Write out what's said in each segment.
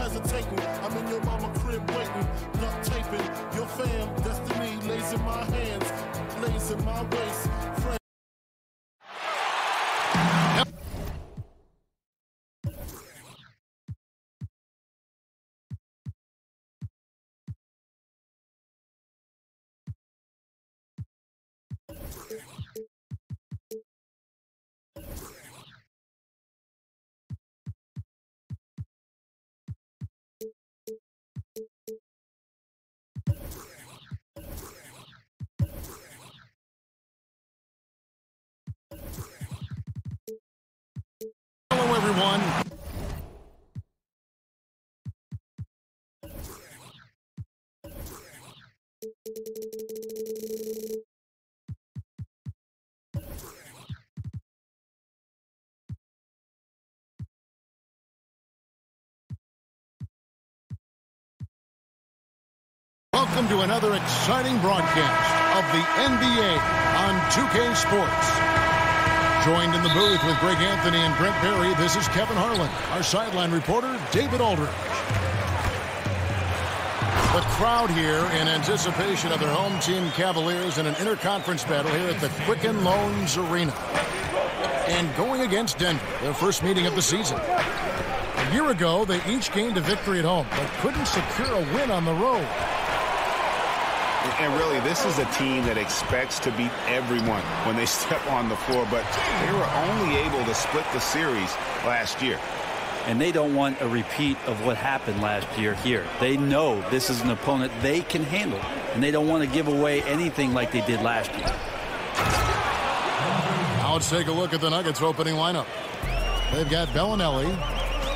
hesitating. I'm in your mama crib waiting, duct taping. Your fam, destiny lays in my hands, lays in my waist. Hello, everyone. Welcome to another exciting broadcast of the NBA on 2K Sports. Joined in the booth with Greg Anthony and Brent Berry, this is Kevin Harlan. Our sideline reporter, David Aldridge. The crowd here in anticipation of their home team Cavaliers in an interconference battle here at the Quicken Loans Arena. And going against Denver, their first meeting of the season. A year ago, they each gained a victory at home, but couldn't secure a win on the road. And really, this is a team that expects to beat everyone when they step on the floor, but they were only able to split the series last year. And they don't want a repeat of what happened last year here. They know this is an opponent they can handle, and they don't want to give away anything like they did last year. Now let's take a look at the Nuggets opening lineup. They've got Bellinelli.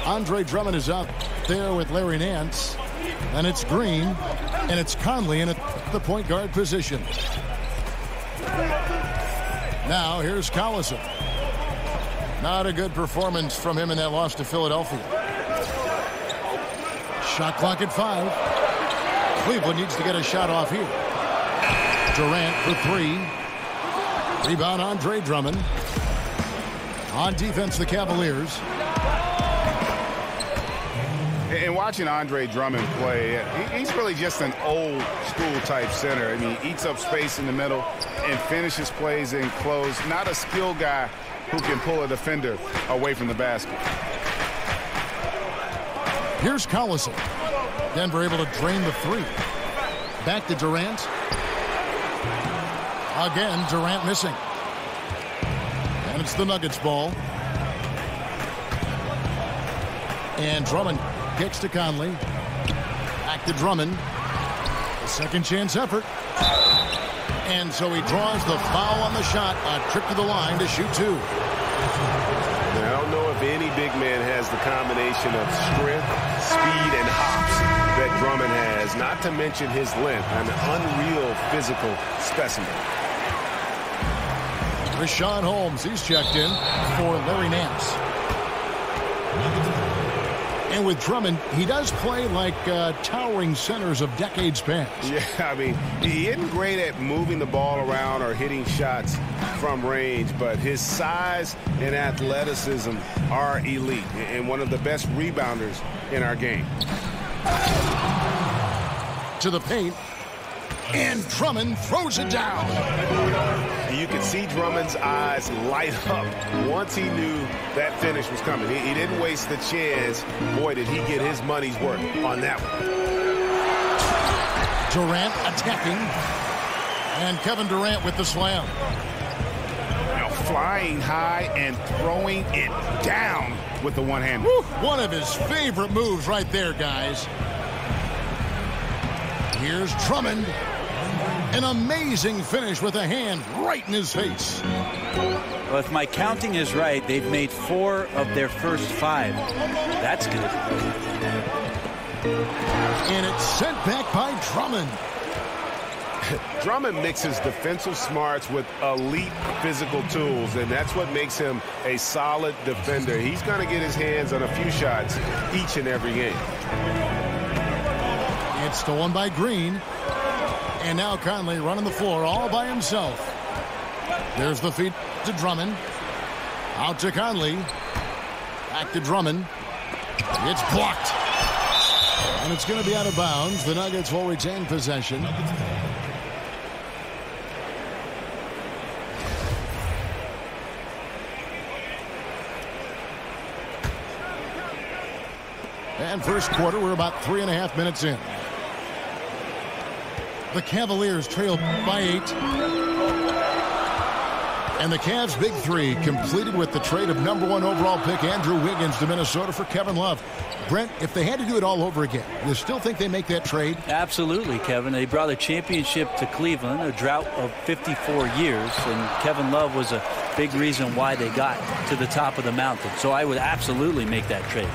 Andre Drummond is out there with Larry Nance. And it's Green, and it's Conley in at the point guard position. Now here's Collison. Not a good performance from him in that loss to Philadelphia. Shot clock at 5. Cleveland needs to get a shot off here. Durant for 3. Rebound Andre Drummond. On defense, the Cavaliers. And watching Andre Drummond play, he's really just an old school type center. I mean, he eats up space in the middle and finishes plays in close. Not a skilled guy who can pull a defender away from the basket. Here's Collison. Denver able to drain the 3. Back to Durant. Again, Durant missing. And it's the Nuggets ball. And Drummond kicks to Conley. Back to Drummond. A second chance effort. And so he draws the foul on the shot. A trip to the line to shoot 2. Now, I don't know if any big man has the combination of strength, speed, and hops that Drummond has, not to mention his length. An unreal physical specimen. Rashawn Holmes, he's checked in for Larry Nance. And with Drummond, he does play like towering centers of decades past. Yeah, I mean, he isn't great at moving the ball around or hitting shots from range, but his size and athleticism are elite and one of the best rebounders in our game. To the paint, and Drummond throws it down. You could see Drummond's eyes light up once he knew that finish was coming. He didn't waste the chance. Boy, did he get his money's worth on that one. Durant attacking. And Kevin Durant with the slam. Now flying high and throwing it down with the one-hander. One of his favorite moves right there, guys. Here's Drummond. An amazing finish with a hand right in his face. Well, if my counting is right, they've made 4 of their first 5. That's good. And it's sent back by Drummond. Drummond mixes defensive smarts with elite physical tools, and that's what makes him a solid defender. He's going to get his hands on a few shots each and every game. It's stolen by Green. And now Conley running the floor all by himself. There's the feed to Drummond. Out to Conley. Back to Drummond. It's blocked. And it's going to be out of bounds. The Nuggets will retain possession. And first quarter, we're about 3.5 minutes in. The Cavaliers trail by 8. And the Cavs' big three completed with the trade of #1 overall pick Andrew Wiggins to Minnesota for Kevin Love. Brent, if they had to do it all over again, you still think they make that trade? Absolutely, Kevin. They brought a championship to Cleveland, a drought of 54 years, and Kevin Love was a big reason why they got to the top of the mountain. So I would absolutely make that trade.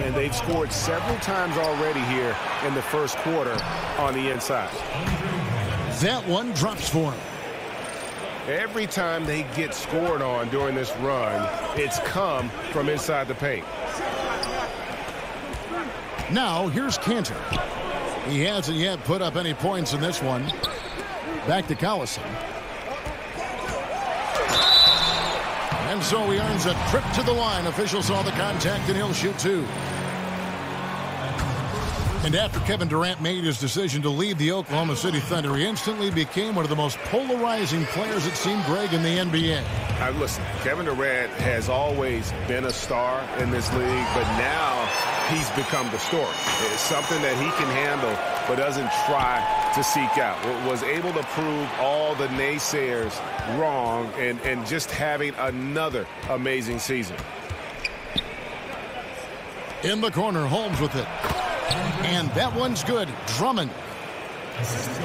And they've scored several times already here in the first quarter on the inside. That one drops for him. Every time they get scored on during this run, it's come from inside the paint. Now, here's Cantor. He hasn't yet put up any points in this one. Back to Collison. And so he earns a trip to the line. Officials saw the contact, and he'll shoot 2. And after Kevin Durant made his decision to leave the Oklahoma City Thunder, he instantly became one of the most polarizing players, it seemed, Greg, in the NBA. Listen, Kevin Durant has always been a star in this league, but now he's become the story. It's something that he can handle, but doesn't try to seek out. Was able to prove all the naysayers wrong and just having another amazing season. In the corner, Holmes with it. And that one's good. Drummond.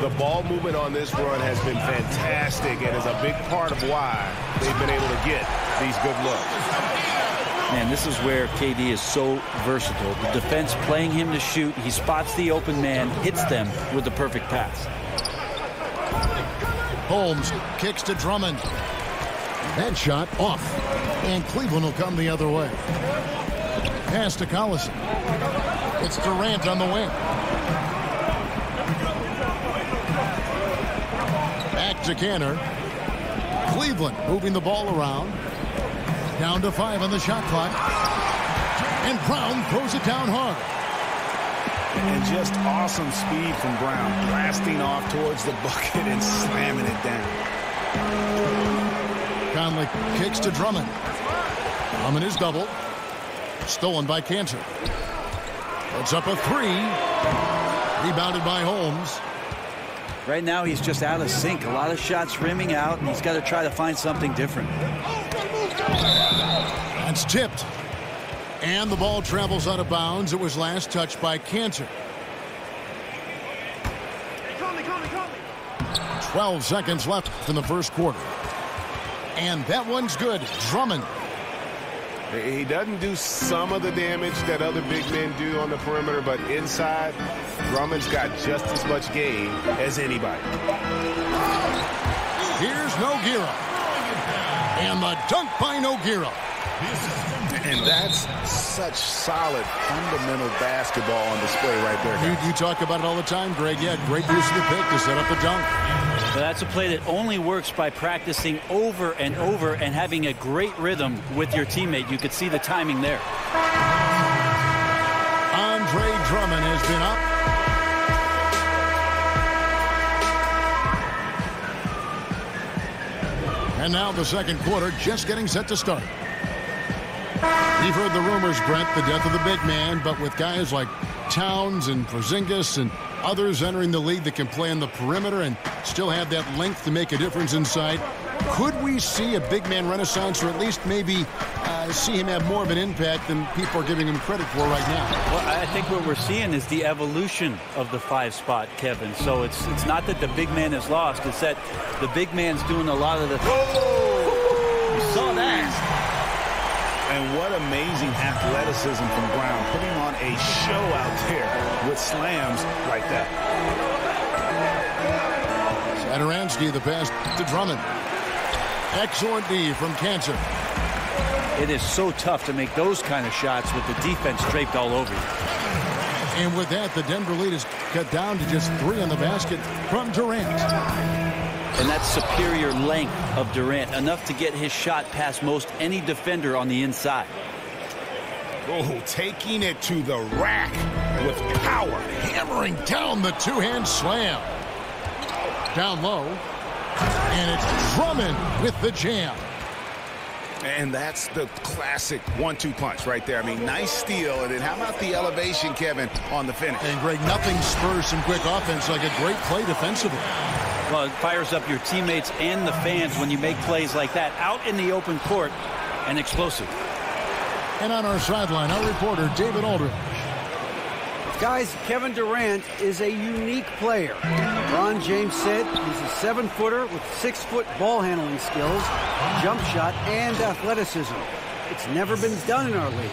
The ball movement on this run has been fantastic and is a big part of why they've been able to get these good looks. Man, this is where KD is so versatile. The defense playing him to shoot. He spots the open man, hits them with the perfect pass. Holmes kicks to Drummond. That shot off. And Cleveland will come the other way. Pass to Collison. It's Durant on the wing. Back to Cantor. Cleveland moving the ball around. Down to 5 on the shot clock. And Brown throws it down hard. And just awesome speed from Brown. Blasting off towards the bucket and slamming it down. Conley kicks to Drummond. Drummond is doubled. Stolen by Cantor. It's up a 3. Rebounded by Holmes. Right now, he's just out of sync. A lot of shots rimming out, and he's got to try to find something different. That's tipped. And the ball travels out of bounds. It was last touched by Cantor. 12 seconds left in the first quarter. And that one's good. Drummond. He doesn't do some of the damage that other big men do on the perimeter, but inside, Drummond's got just as much game as anybody. Here's Nogueira. And the dunk by Nogueira. And that's such solid, fundamental basketball on display right there. You talk about it all the time, Greg. Yeah, great use of the pick to set up a dunk. But that's a play that only works by practicing over and over and having a great rhythm with your teammate. You could see the timing there. Andre Drummond has been up. And now the second quarter just getting set to start. You've heard the rumors, Brent, the death of the big man, but with guys like Towns and Porzingis and others entering the league that can play on the perimeter and still have that length to make a difference inside, could we see a big man renaissance, or at least maybe see him have more of an impact than people are giving him credit for right now? Well, I think what we're seeing is the evolution of the 5 spot, Kevin. So it's not that the big man is lost. It's that the big man's doing a lot of the... Oh! You saw that. And what amazing athleticism from Brown, putting on a show out there with slams like that. Satoransky, the pass to Drummond. Excellent D from Cantor. It is so tough to make those kind of shots with the defense draped all over you. And with that, the Denver lead is cut down to just 3 on the basket from Durant. And that superior length of Durant, enough to get his shot past most any defender on the inside. Oh, taking it to the rack with power. Hammering down the two-hand slam. Down low. And it's Drummond with the jam. And that's the classic 1-2 punch right there. I mean, nice steal. And then how about the elevation, Kevin, on the finish? And, Greg, nothing spurs some quick offense like a great play defensively. Well, it fires up your teammates and the fans when you make plays like that out in the open court and explosive. And on our sideline, our reporter, David Aldridge. Guys, Kevin Durant is a unique player. LeBron James said he's a 7-footer with 6-foot ball handling skills, jump shot, and athleticism. It's never been done in our league.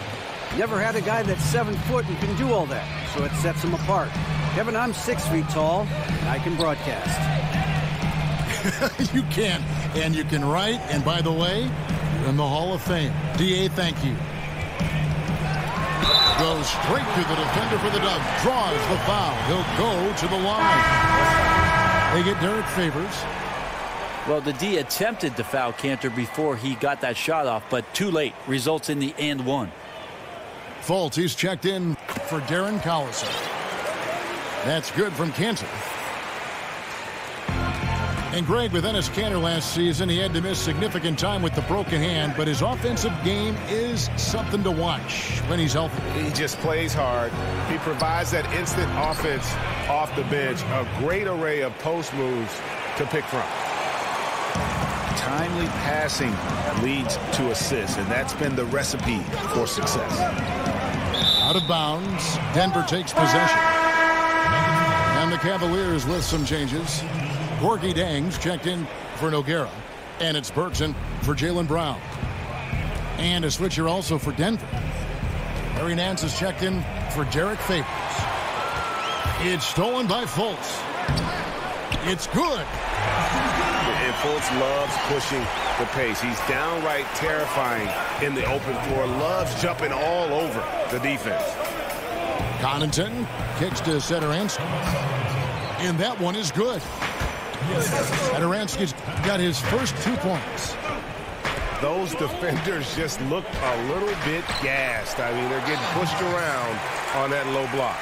Never had a guy that's 7 foot and can do all that, so it sets him apart. Kevin, I'm 6 feet tall, and I can broadcast. You can, and you can write, and by the way, you're in the Hall of Fame. D.A., thank you. Goes straight to the defender for the Dubs. Draws the foul. He'll go to the line. They get Derek Favors. Well, the D attempted to foul Cantor before he got that shot off, but too late. Results in the and one. Fultz, he's checked in for Darren Collison. That's good from Cantor. And Greg, with Enes Kanter last season, he had to miss significant time with the broken hand, but his offensive game is something to watch when he's healthy. He just plays hard. He provides that instant offense off the bench. A great array of post moves to pick from. Timely passing leads to assists, and that's been the recipe for success. Out of bounds. Denver takes possession. And the Cavaliers with some changes. Gorgie Dangs checked in for Nogueira. And it's Burton for Jaylen Brown. And a switcher also for Denver. Larry Nance is checked in for Derek Favors. It's stolen by Fultz. It's good. And Fultz loves pushing the pace. He's downright terrifying in the open floor. Loves jumping all over the defense. Connaughton kicks to Satoransky. And that one is good. Satoransky's got his first 2 points. Those defenders just look a little bit gassed. I mean, they're getting pushed around on that low block.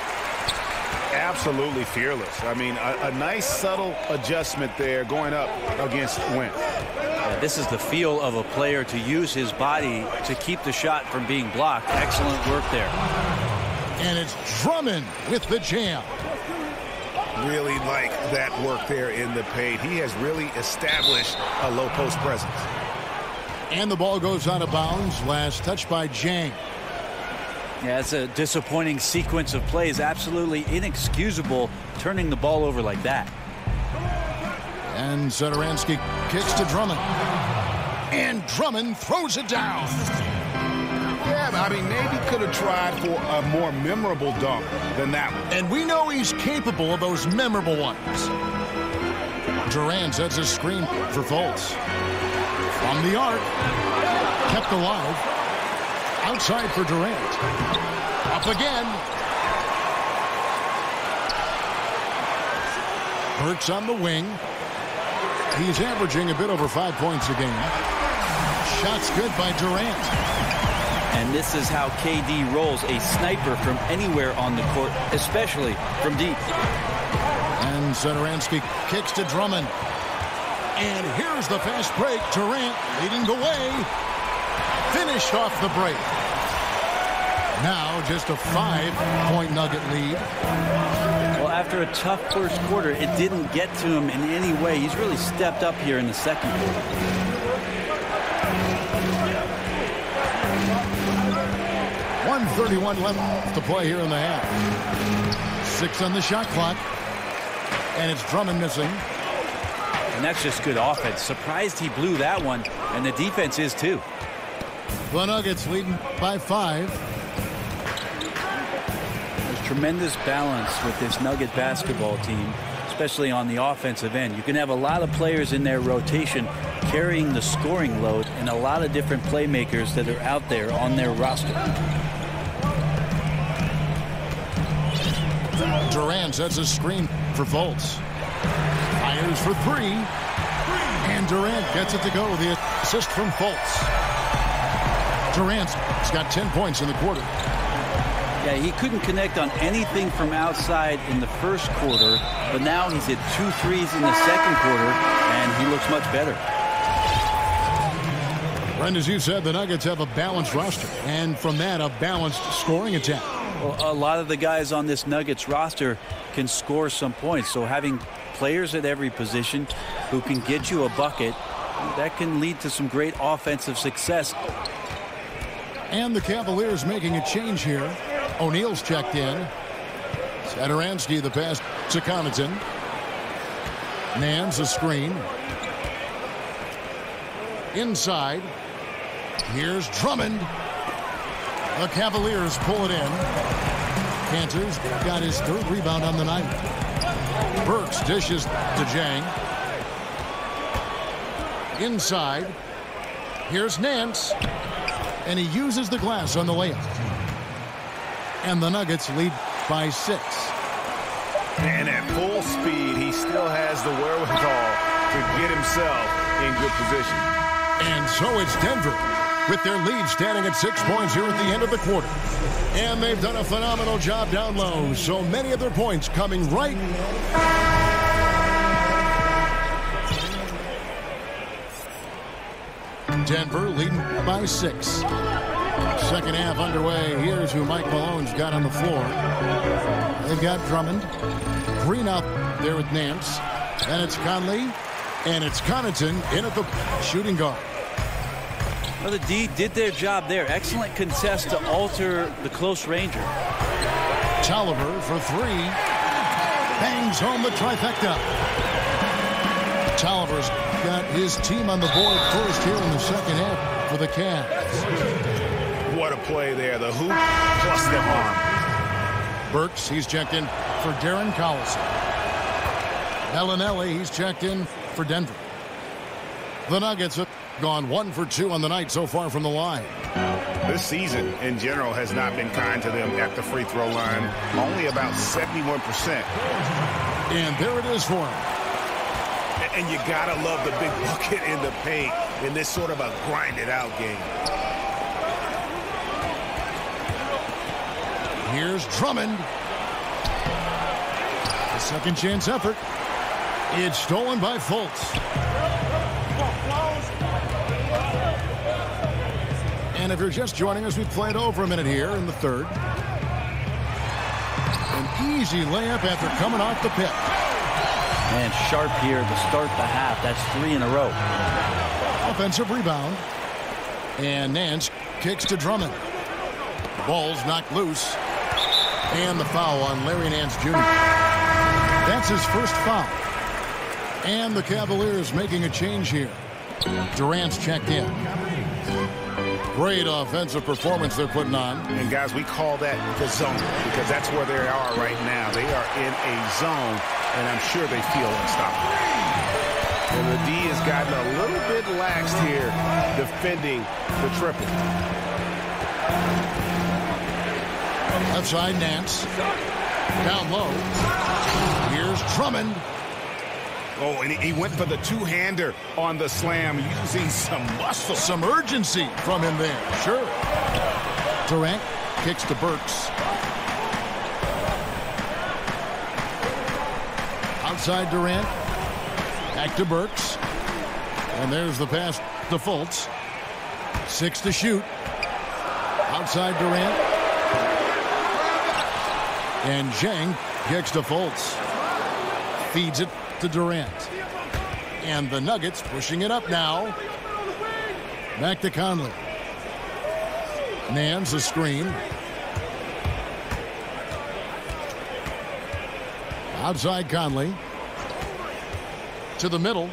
Absolutely fearless. I mean, a nice subtle adjustment there going up against Wentz. Yeah, this is the feel of a player to use his body to keep the shot from being blocked. Excellent work there. And it's Drummond with the jam. Really like that work there in the paint. He has really established a low post presence. And the ball goes out of bounds. Last touch by Jang. Yeah, it's a disappointing sequence of plays. Absolutely inexcusable turning the ball over like that. And Satoransky kicks to Drummond. And Drummond throws it down. Yeah, I mean, maybe could have tried for a more memorable dunk than that one. And we know he's capable of those memorable ones. Durant sets a screen for Fultz. From the arc. Kept alive. Outside for Durant. Up again. Burks on the wing. He's averaging a bit over 5 points a game. Shots good by Durant. And this is how KD rolls, a sniper from anywhere on the court, especially from deep. And Satoransky kicks to Drummond. And here's the fast break. Durant leading the way. Finished off the break. Now just a 5-point Nugget lead. Well, after a tough first quarter, it didn't get to him in any way. He's really stepped up here in the second quarter. 1:31 left to play here in the half. 6 on the shot clock. And it's Drummond missing. And that's just good offense. Surprised he blew that one, and the defense is too. The Nuggets leading by 5. There's tremendous balance with this Nugget basketball team, especially on the offensive end. You can have a lot of players in their rotation carrying the scoring load and a lot of different playmakers that are out there on their roster. Durant sets a screen for Fultz. Fires for 3. And Durant gets it to go. The assist from Fultz. Durant's got 10 points in the quarter. Yeah, he couldn't connect on anything from outside in the first quarter, but now he's hit 2 threes in the second quarter, and he looks much better. And as you said, the Nuggets have a balanced roster, and from that, a balanced scoring attack. Well, a lot of the guys on this Nuggets roster can score some points, so having players at every position who can get you a bucket, that can lead to some great offensive success. And the Cavaliers making a change here. O'Neal's checked in. Satoransky the pass to Connaughton. Nance a screen. Inside. Here's Drummond. The Cavaliers pull it in. Cantor's got his 3rd rebound on the night. Burks dishes to Jang. Inside. Here's Nance. And he uses the glass on the layup. And the Nuggets lead by 6. And at full speed, he still has the wherewithal to get himself in good position. And so it's Denver with their lead standing at 6 points here at the end of the quarter. And they've done a phenomenal job down low. So many of their points coming right. Denver leading by 6. Second half underway. Here's who Mike Malone's got on the floor. They've got Drummond. Green out there with Nance. And it's Conley. And it's Connaughton in at the shooting guard. Well, the D did their job there. Excellent contest to alter the close ranger. Tolliver for 3. Bangs home the trifecta. Tolliver's got his team on the board first here in the second half for the Cavs. What a play there. The hoop plus the arm. Burks, he's checked in for Darren Collison. Bellinelli, he's checked in for Denver. The Nuggets have gone 1 for 2 on the night so far from the line. This season, in general, has not been kind to them at the free throw line. Only about 71%. And there it is for him. And you gotta love the big bucket in the paint in this sort of a grinded-out game. Here's Drummond. A second chance effort. It's stolen by Fultz. And if you're just joining us, we've played over a minute here in the third. An easy layup after coming off the pick. And sharp here to start the half. That's 3 in a row. Offensive rebound. And Nance kicks to Drummond. Ball's knocked loose. And the foul on Larry Nance Jr. That's his first foul. And the Cavaliers making a change here. Durant's checked in. Great offensive performance they're putting on. And guys, we call that the zone because that's where they are right now. They are in a zone, and I'm sure they feel unstoppable. And the D has gotten a little bit laxed here defending the triple. Left side, Nance. Down low. Here's Drummond. Oh, and he went for the two-hander on the slam, using some muscle. Some urgency from him there. Sure. Durant kicks to Burks. Outside Durant. Back to Burks. And there's the pass to Fultz. 6 to shoot. Outside Durant. And Zhang kicks to Fultz. Feeds it to Durant. And the Nuggets pushing it up now. Back to Conley. Nance a screen. Outside Conley. To the middle.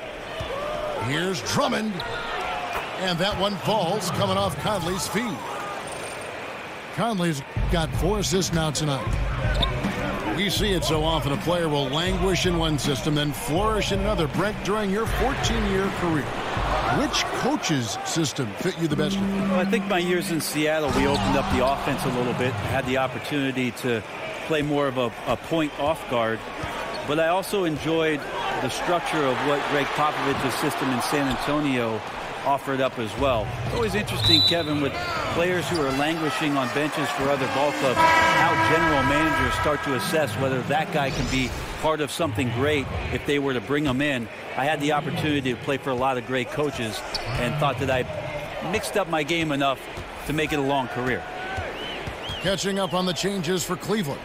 Here's Drummond. And that one falls coming off Conley's feet. Conley's got 4 assists now tonight. We see it so often. A player will languish in one system, then flourish in another. Brent, during your 14-year career, which coach's system fit you the best? Well, I think my years in Seattle, we opened up the offense a little bit, had the opportunity to play more of a point off guard. But I also enjoyed the structure of what Greg Popovich's system in San Antonio offered up as well. It's always interesting, Kevin, with players who are languishing on benches for other ball clubs, how general managers start to assess whether that guy can be part of something great if they were to bring him in. I had the opportunity to play for a lot of great coaches and thought that I mixed up my game enough to make it a long career. Catching up on the changes for Cleveland.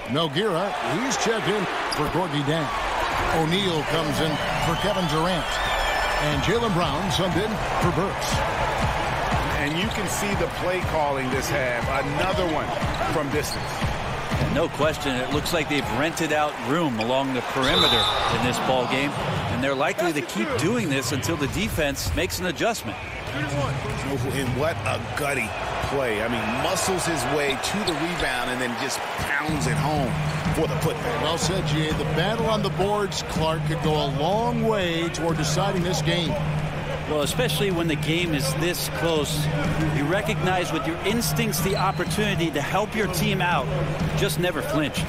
Nogueira, he's checked in for Gorgie Dang. O'Neal comes in for Kevin Durant. And Jaylen Brown subbed in for Burks. And you can see the play calling this half. Another one from distance. No question. It looks like they've rented out room along the perimeter in this ball game. And they're likely to keep doing this until the defense makes an adjustment. And what a gutty play. I mean, muscles his way to the rebound and then just pounds it home for the putback. Well said, G.A. The battle on the boards, Clark, could go a long way toward deciding this game. Well, especially when the game is this close, you recognize with your instincts the opportunity to help your team out. Just never flinched.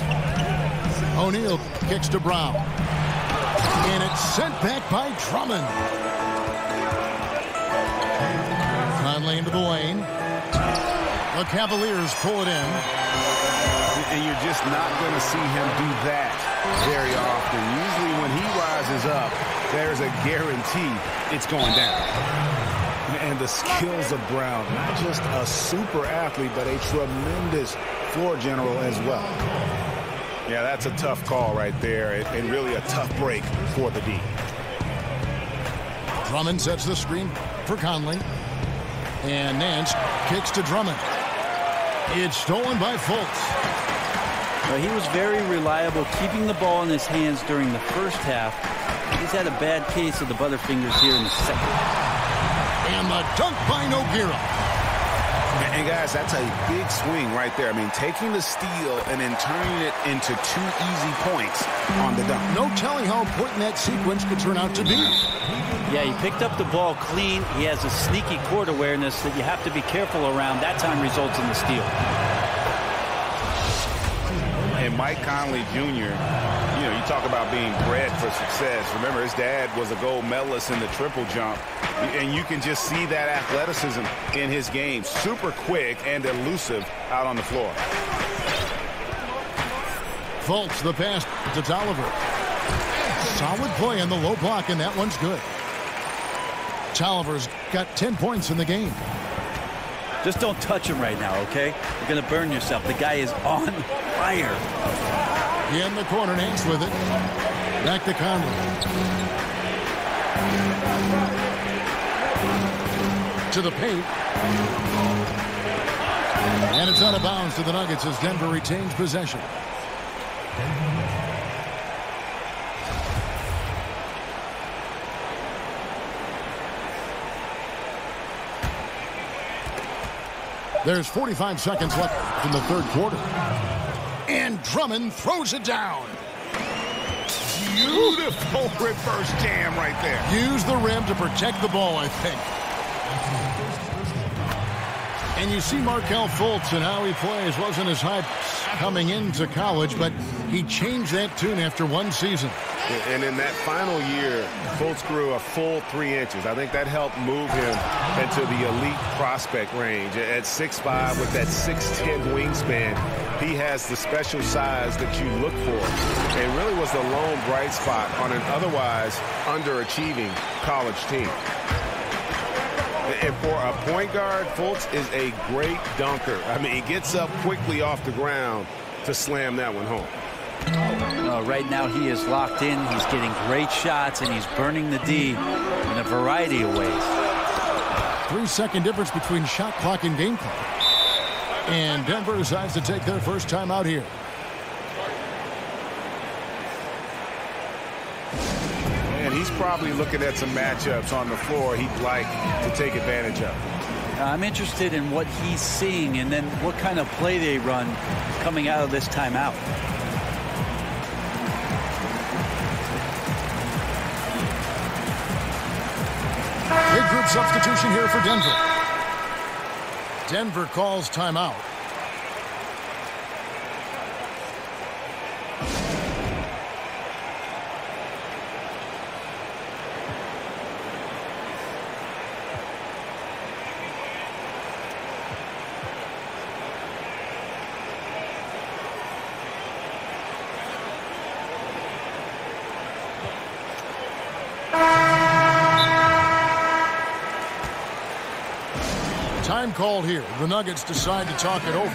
O'Neal kicks to Brown. And it's sent back by Drummond. Conley into the lane. The Cavaliers pull it in. And you're just not going to see him do that very often. Usually when he rises up, there's a guarantee it's going down. And the skills of Brown, not just a super athlete, but a tremendous floor general as well. Yeah, that's a tough call right there, and really a tough break for the D. Drummond sets the screen for Conley. And Nance kicks to Drummond. It's stolen by Fultz. Well, he was very reliable, keeping the ball in his hands during the first half. He's had a bad case of the butterfingers here in the second. And the dunk by Nogueira. And guys, that's a big swing right there. I mean, taking the steal and then turning it into 2 easy points on the dunk. No telling how important that sequence could turn out to be. Yeah, he picked up the ball clean. He has a sneaky court awareness that you have to be careful around. That time results in the steal. And Mike Conley Jr., you know, you talk about being bred for success. Remember, his dad was a gold medalist in the triple jump. And you can just see that athleticism in his game. Super quick and elusive out on the floor. Fultz, the pass to Tolliver. Solid play in the low block, and that one's good. Tolliver's got 10 points in the game. Just don't touch him right now, okay? You're going to burn yourself. The guy is on fire. In the corner, Nance with it. Back to Conley. To the paint. And it's out of bounds to the Nuggets as Denver retains possession. There's 45 seconds left in the third quarter. And Drummond throws it down. Beautiful reverse jam right there. Use the rim to protect the ball, I think. And you see Markelle Fultz and how he plays. Wasn't as hype coming into college, but he changed that tune after one season. And in that final year, Fultz grew a full 3 inches. I think that helped move him into the elite prospect range. At 6'5", with that 6'10" wingspan, he has the special size that you look for. And really was the lone bright spot on an otherwise underachieving college team. And for a point guard, Fultz is a great dunker. I mean, he gets up quickly off the ground to slam that one home. Right now he is locked in. He's getting great shots, and he's burning the D in a variety of ways. 3-second difference between shot clock and game clock. And Denver decides to take their first time out here. And he's probably looking at some matchups on the floor he'd like to take advantage of. I'm interested in what he's seeing and then what kind of play they run coming out of this timeout. Big group substitution here for Denver. Denver calls timeout. Time called here. The Nuggets decide to talk it over.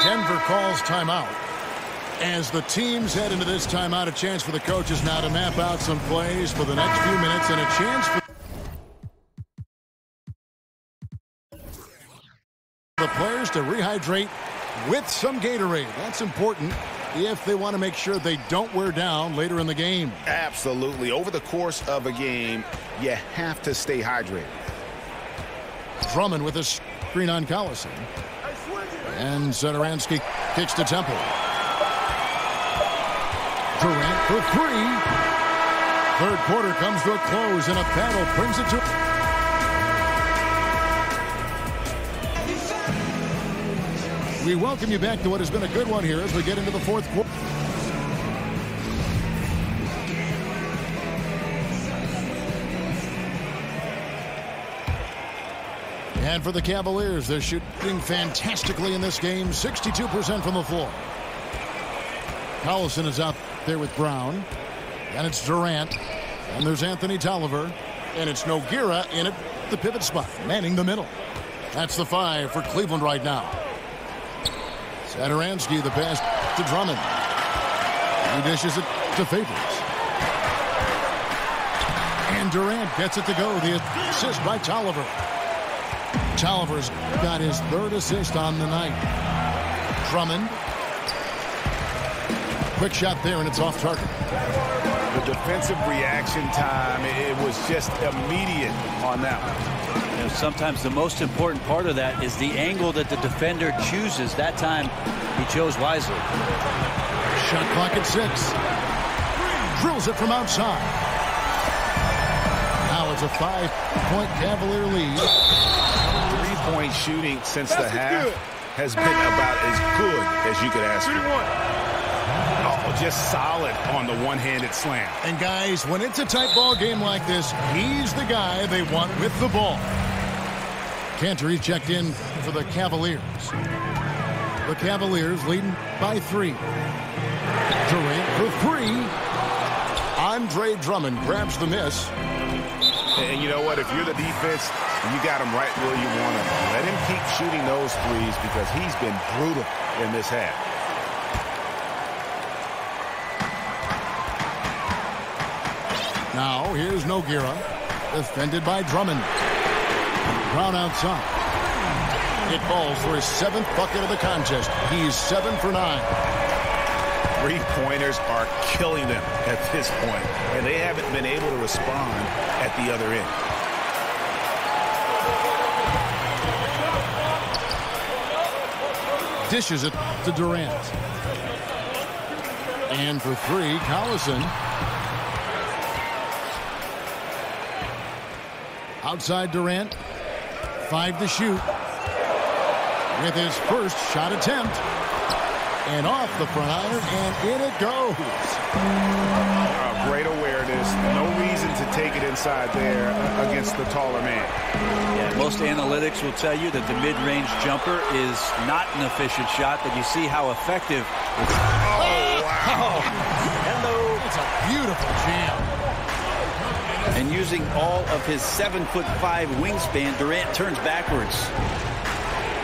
Denver calls timeout. As the teams head into this timeout, a chance for the coaches now to map out some plays for the next few minutes and a chance for the players to rehydrate with some Gatorade. That's important if they want to make sure they don't wear down later in the game. Absolutely. Over the course of a game, you have to stay hydrated. Drummond with a screen on Collison. And Satoransky kicks to Temple. Durant for three. Third quarter comes to a close, and a battle brings it to... We welcome you back to what has been a good one here as we get into the fourth quarter. And for the Cavaliers, they're shooting fantastically in this game, 62% from the floor. Collison is out there with Brown. And it's Durant. And there's Anthony Tolliver. And it's Nogueira in at the pivot spot, manning the middle. That's the 5 for Cleveland right now. Satoransky, the pass to Drummond. He dishes it to Favors. And Durant gets it to go. The assist by Tolliver. Tolliver's got his third assist on the night. Drummond. Quick shot there, and it's off target. The defensive reaction time, it was just immediate on that one. You know, sometimes the most important part of that is the angle that the defender chooses. That time, he chose wisely. Shot clock at 6. Drills it from outside. Now it's a 5-point Cavalier lead. Three-point shooting since the half has been about as good as you could ask for. Oh, just solid on the one-handed slam. And guys, when it's a tight ball game like this, he's the guy they want with the ball. Cantor, he's checked in for the Cavaliers. The Cavaliers leading by 3. Durant for 3. Andre Drummond grabs the miss. And you know what? If you're the defense, you got him right where you want him. Let him keep shooting those threes because he's been brutal in this half. Now, here's Nogueira, defended by Drummond. Brown outside. It falls for his 7th bucket of the contest. He's 7 for 9. Three-pointers are killing them at this point, and they haven't been able to respond at the other end. Dishes it to Durant. And for 3, Collison. Outside Durant. 5 to shoot. With his first shot attempt. And off the front iron, and in it goes. Great awareness. No reason to take it inside there against the taller man. Yeah, most analytics will tell you that the mid-range jumper is not an efficient shot, but you see how effective it's... Oh, wow. Hello. It's a beautiful jam. And using all of his 7'5" wingspan, Durant turns backwards.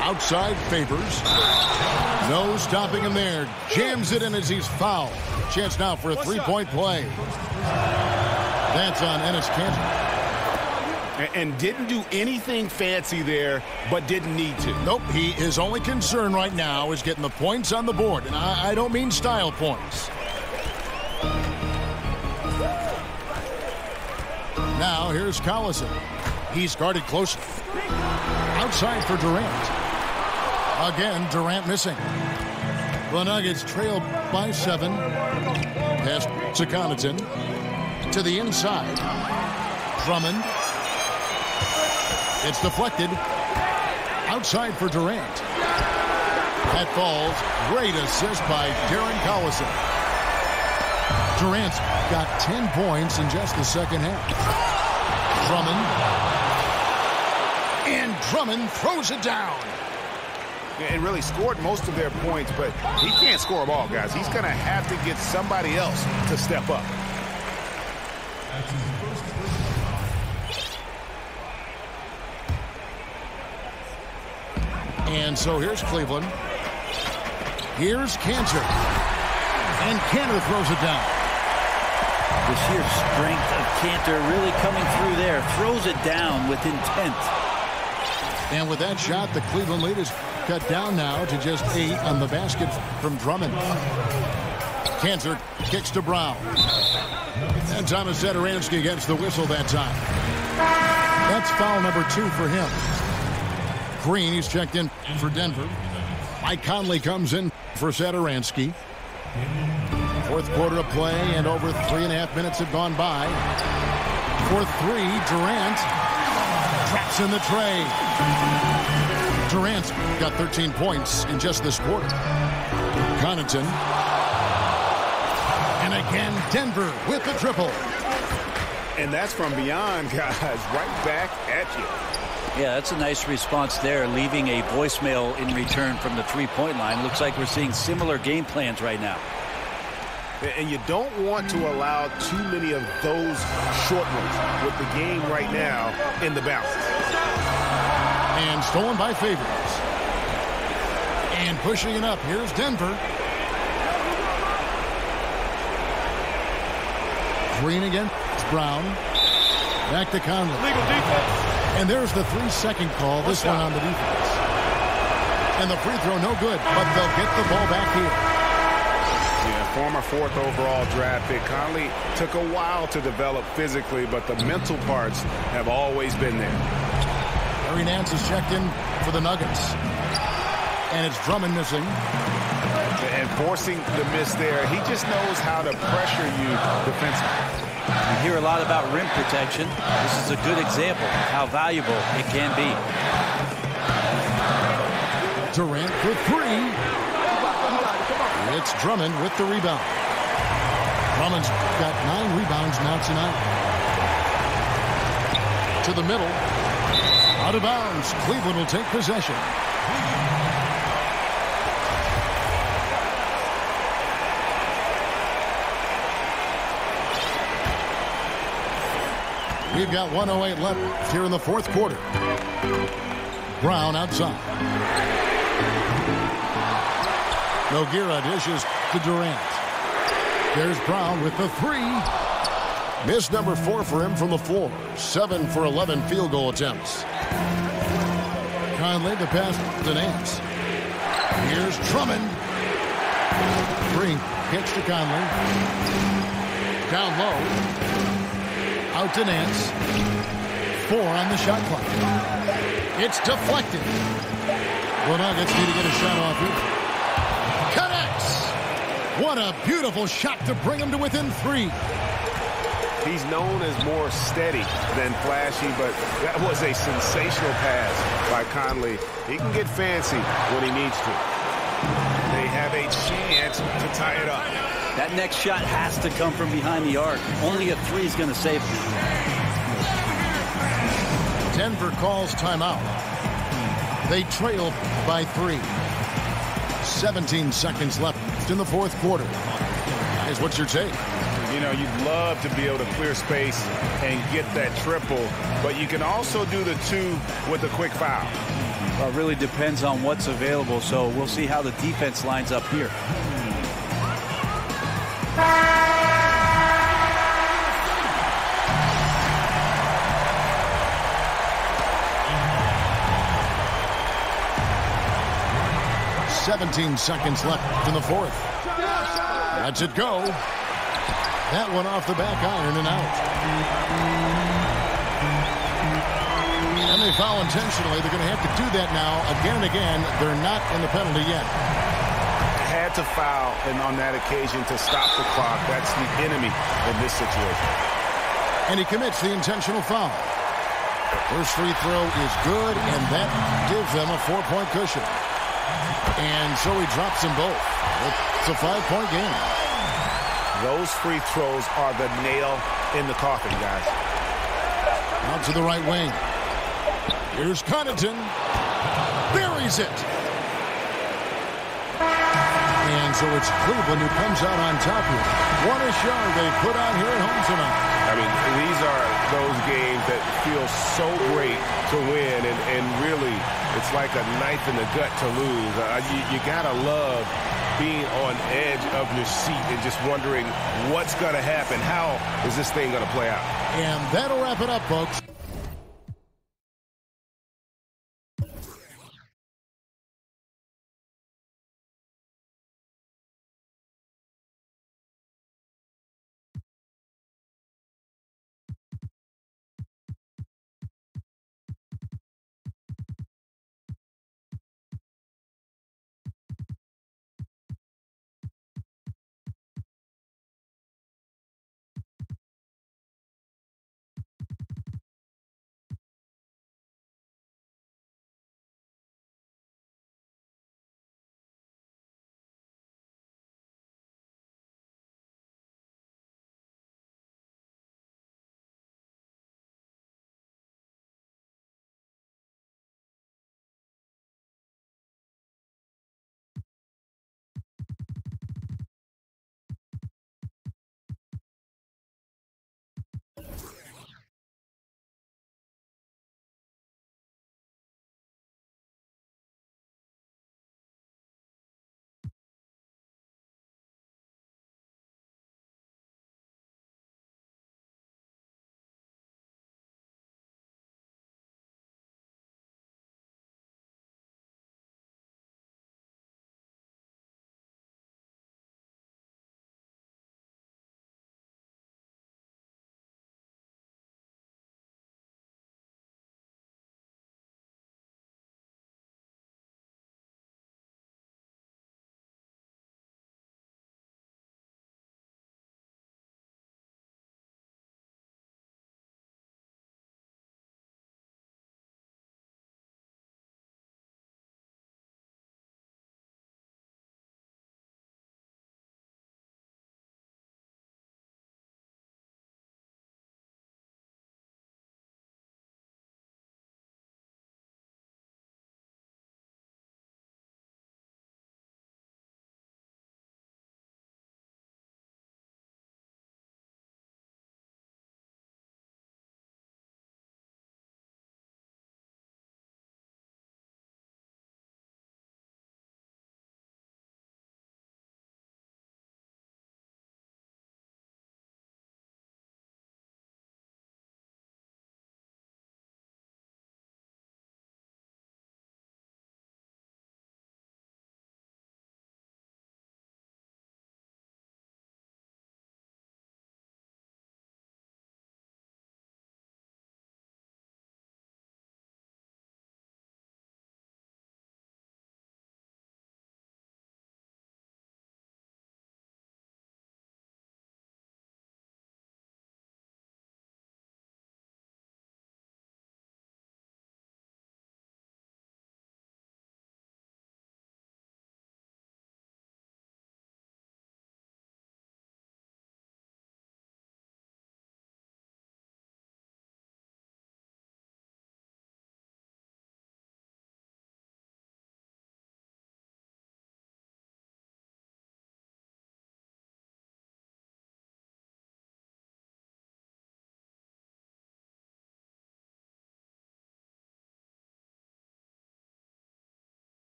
Outside Favors. No stopping him there. Jams it in as he's fouled. Chance now for a 3-point play. That's on Enes Kanter. And didn't do anything fancy there, but didn't need to. Nope, his only concern right now is getting the points on the board. And I don't mean style points. Now here's Collison. He's guarded closely. Outside for Durant. Again, Durant missing. The Nuggets trail by 7. Pass to Connaughton. To the inside. Drummond. It's deflected. Outside for Durant. That falls. Great assist by Darren Collison. Durant's got 10 points in just the second half. Drummond. And Drummond throws it down. And really scored most of their points, but he can't score them all, guys. He's going to have to get somebody else to step up. And so here's Cleveland. Here's Cantor. And Cantor throws it down. The sheer strength of Cantor really coming through there. Throws it down with intent. And with that shot, the Cleveland lead is cut down now to just 8 on the basket from Drummond. Cantor kicks to Brown. And Thomas Satoransky gets the whistle that time. That's foul number 2 for him. Green, he's checked in for Denver. Mike Conley comes in for Satoransky. Fourth quarter of play, and over 3.5 minutes have gone by. For 3, Durant drops in the tray. Durant's got 13 points in just this quarter. Connaughton. And again, Denver with the triple. And that's from beyond, guys, right back at you. Yeah, that's a nice response there, leaving a voicemail in return from the three-point line. Looks like we're seeing similar game plans right now. And you don't want to allow too many of those short ones with the game right now in the balance. And stolen by Favors. And pushing it up, here's Denver. Green again, it's Brown. Back to Conley. Legal defense. And there's the 3-second call, this one on the defense. And the free throw no good, but they'll get the ball back here. Yeah, former 4th overall draft pick. Conley took a while to develop physically, but the mental parts have always been there. Larry Nance is checked in for the Nuggets. And it's Drummond missing. And forcing the miss there, he just knows how to pressure you defensively. You hear a lot about rim protection. This is a good example of how valuable it can be. Durant for 3. It's Drummond with the rebound. Drummond's got 9 rebounds now tonight. To the middle. Out of bounds. Cleveland will take possession. We've got 1:08 left here in the fourth quarter. Brown outside. Nogueira dishes to Durant. There's Brown with the 3. Miss number 4 for him from the floor. 7 for 11 field goal attempts. Conley the pass to Nance. Here's Drummond. 3 kicks to Conley. Down low. Out to Nance. 4 on the shot clock. It's deflected. The Nuggets need to get a shot off here. Connects. What a beautiful shot to bring him to within 3. He's known as more steady than flashy, but that was a sensational pass by Conley. He can get fancy when he needs to. They have a chance to tie it up. That next shot has to come from behind the arc. Only a 3 is going to save him. Denver calls timeout. They trail by 3. 17 seconds left in the fourth quarter. Guys, what's your take? You know, you'd love to be able to clear space and get that triple, but you can also do the 2 with a quick foul. Well, it really depends on what's available, so we'll see how the defense lines up here. "17 seconds left in the fourth. Lets it go. That one off the back iron and out. And they foul intentionally. They're going to have to do that now again and again. They're not in the penalty yet. Had to foul, and on that occasion to stop the clock. That's the enemy in this situation. And he commits the intentional foul. First free throw is good, and that gives them a 4-point cushion. And so he drops them both. It's a 5-point game. Those free throws are the nail in the coffin, guys. Out to the right wing. Here's Connaughton. Buries it. And so it's Cleveland who comes out on top here. What a show they put on here at home tonight. I mean, these are those games that feel so great to win, and really, it's like a knife in the gut to lose. You gotta love being on edge of your seat and just wondering what's gonna happen. How is this thing gonna play out? And that'll wrap it up, folks.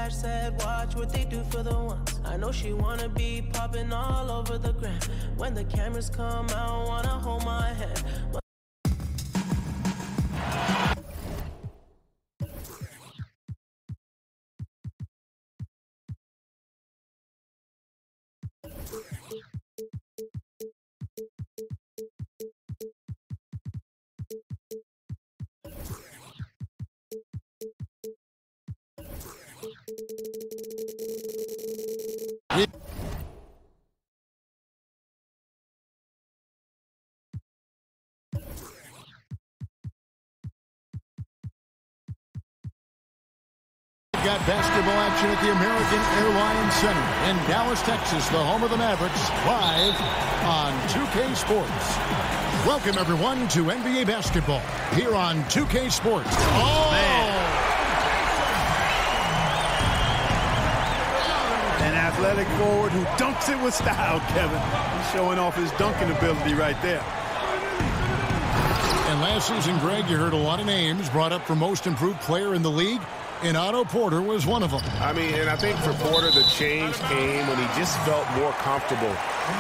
Said watch what they do for the ones. I know she wanna be popping all over the gram. When the cameras come out, wanna hold my hand. Non-stop basketball action at the American Airlines Center in Dallas, Texas, the home of the Mavericks, live on 2K Sports. Welcome, everyone, to NBA basketball here on 2K Sports. Oh, man. An athletic forward who dunks it with style, Kevin. He's showing off his dunking ability right there. And last season, Greg, you heard a lot of names brought up for most improved player in the league, and Otto Porter was one of them. I mean, and I think for Porter, the change came when he just felt more comfortable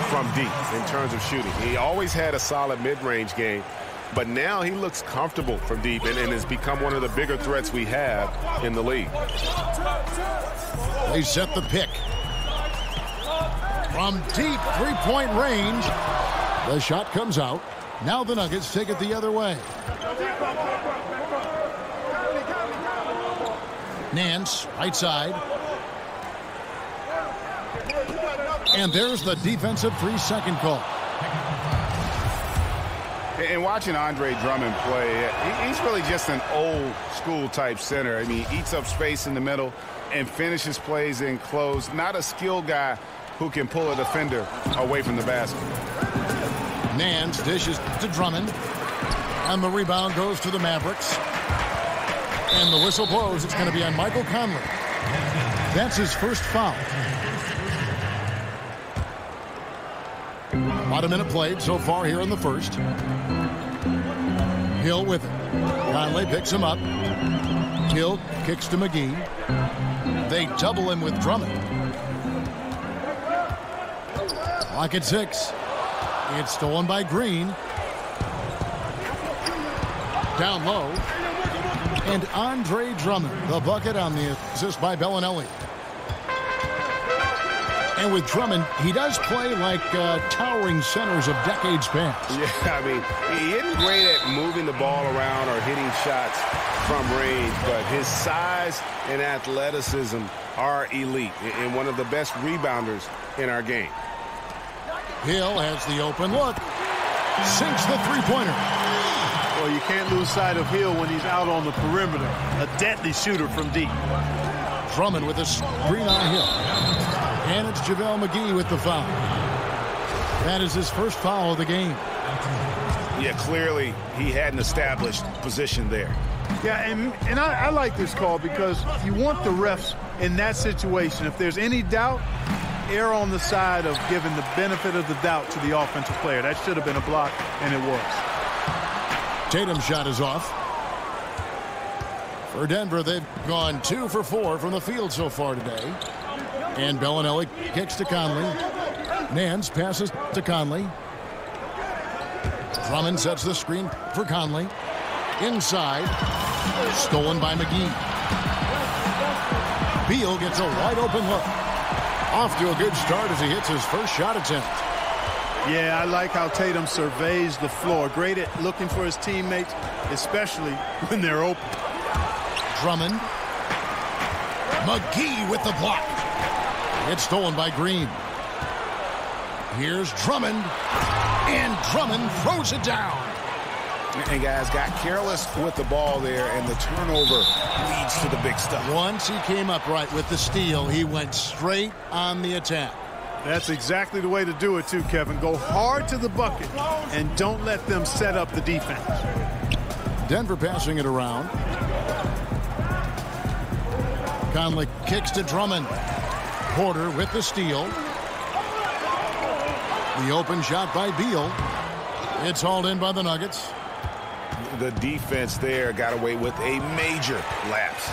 from deep in terms of shooting. He always had a solid mid-range game, but now he looks comfortable from deep and has become one of the bigger threats we have in the league. They set the pick. From deep three-point range, the shot comes out. Now the Nuggets take it the other way. Nance, right side. And there's the defensive 3-second call. And watching Andre Drummond play, he's really just an old school type center. I mean, he eats up space in the middle and finishes plays in close. Not a skill guy who can pull a defender away from the basket. Nance dishes to Drummond. And the rebound goes to the Mavericks. And the whistle blows. It's going to be on Michael Conley. That's his first foul. About a minute played so far here in the first. Hill with it. Conley picks him up. Hill kicks to McGee. They double him with Drummond. Clock at 6. It's stolen by Green. Down low. And Andre Drummond, the bucket on the assist by Bellinelli. And with Drummond, he does play like towering centers of decades past. Yeah, I mean, he isn't great at moving the ball around or hitting shots from range, but his size and athleticism are elite and one of the best rebounders in our game. Hill has the open look. Sinks the three-pointer. Well, you can't lose sight of Hill when he's out on the perimeter. A deadly shooter from deep. Drummond with a screen on Hill. And it's JaVale McGee with the foul. That is his first foul of the game. Yeah, clearly he had an established position there. Yeah, and I like this call because you want the refs in that situation. If there's any doubt, err on the side of giving the benefit of the doubt to the offensive player. That should have been a block, and it was. Tatum's shot is off. For Denver, they've gone 2 for 4 from the field so far today. And Bellinelli kicks to Conley. Nance passes to Conley. Drummond sets the screen for Conley. Inside. Stolen by McGee. Beal gets a wide open look. Off to a good start as he hits his first shot attempt. Yeah, I like how Tatum surveys the floor. Great at looking for his teammates, especially when they're open. Drummond. McGee with the block. It's stolen by Green. Here's Drummond. And Drummond throws it down. And guys got careless with the ball there, and the turnover leads to the big stuff. Once he came up right with the steal, he went straight on the attack. That's exactly the way to do it, too, Kevin. Go hard to the bucket and don't let them set up the defense. Denver passing it around. Conley kicks to Drummond. Porter with the steal. The open shot by Beal. It's hauled in by the Nuggets. The defense there got away with a major lapse.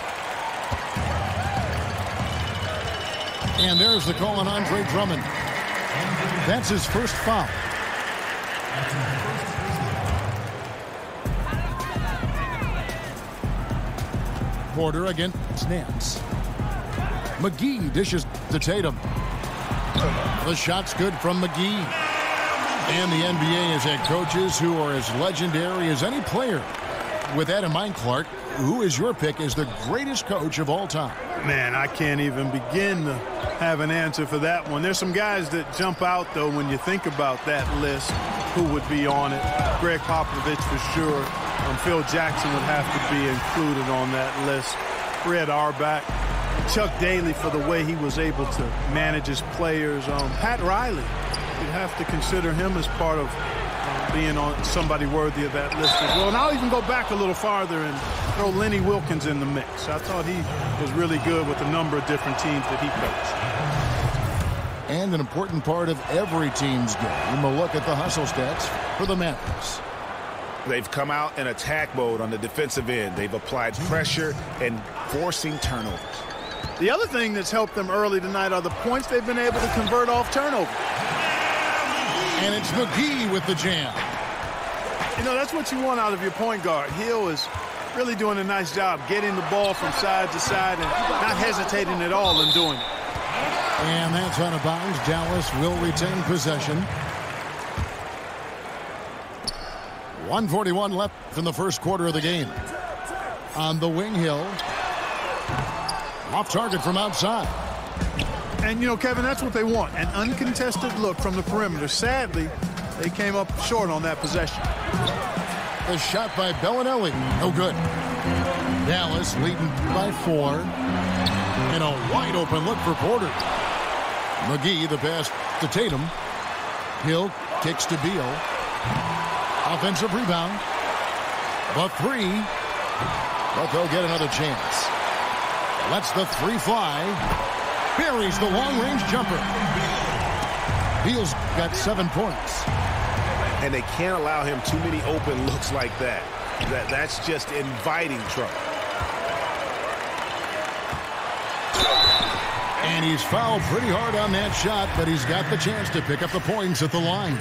And there's the call on Andre Drummond. That's his first foul. Porter against Nance. McGee dishes to Tatum. The shot's good from McGee. And the NBA has had coaches who are as legendary as any player. With that in mind, Clark, who is your pick as the greatest coach of all time? Man, I can't even begin to have an answer for that one. There's some guys that jump out, though, when you think about that list. Who would be on it? Greg Popovich for sure. Phil Jackson would have to be included on that list. Fred Auerbach. Chuck Daly for the way he was able to manage his players. Pat Riley, you'd have to consider him as part of being on somebody worthy of that list as well. And I'll even go back a little farther and throw Lenny Wilkins in the mix. I thought he was really good with a number of different teams that he coached. And an important part of every team's game, a look at the hustle stats for the Mavericks. They've come out in attack mode on the defensive end. They've applied pressure and forcing turnovers. The other thing that's helped them early tonight are the points they've been able to convert off turnover. And it's McGee with the jam. You know, that's what you want out of your point guard. Hill is really doing a nice job getting the ball from side to side and not hesitating at all in doing it. And that's out of bounds. Dallas will retain possession. 1:41 left in the first quarter of the game. On the wing, Hill. Off target from outside. And, you know, Kevin, that's what they want. An uncontested look from the perimeter. Sadly, they came up short on that possession. The shot by Bellinelli. No good. Dallas leading by 4. And a wide open look for Porter. McGee, the pass to Tatum. Hill kicks to Beal. Offensive rebound. The 3. But they'll get another chance. Lets the 3 fly. Buries the long-range jumper. Beal's got 7 points. And they can't allow him too many open looks like that. That's just inviting trouble. And he's fouled pretty hard on that shot, but he's got the chance to pick up the points at the line.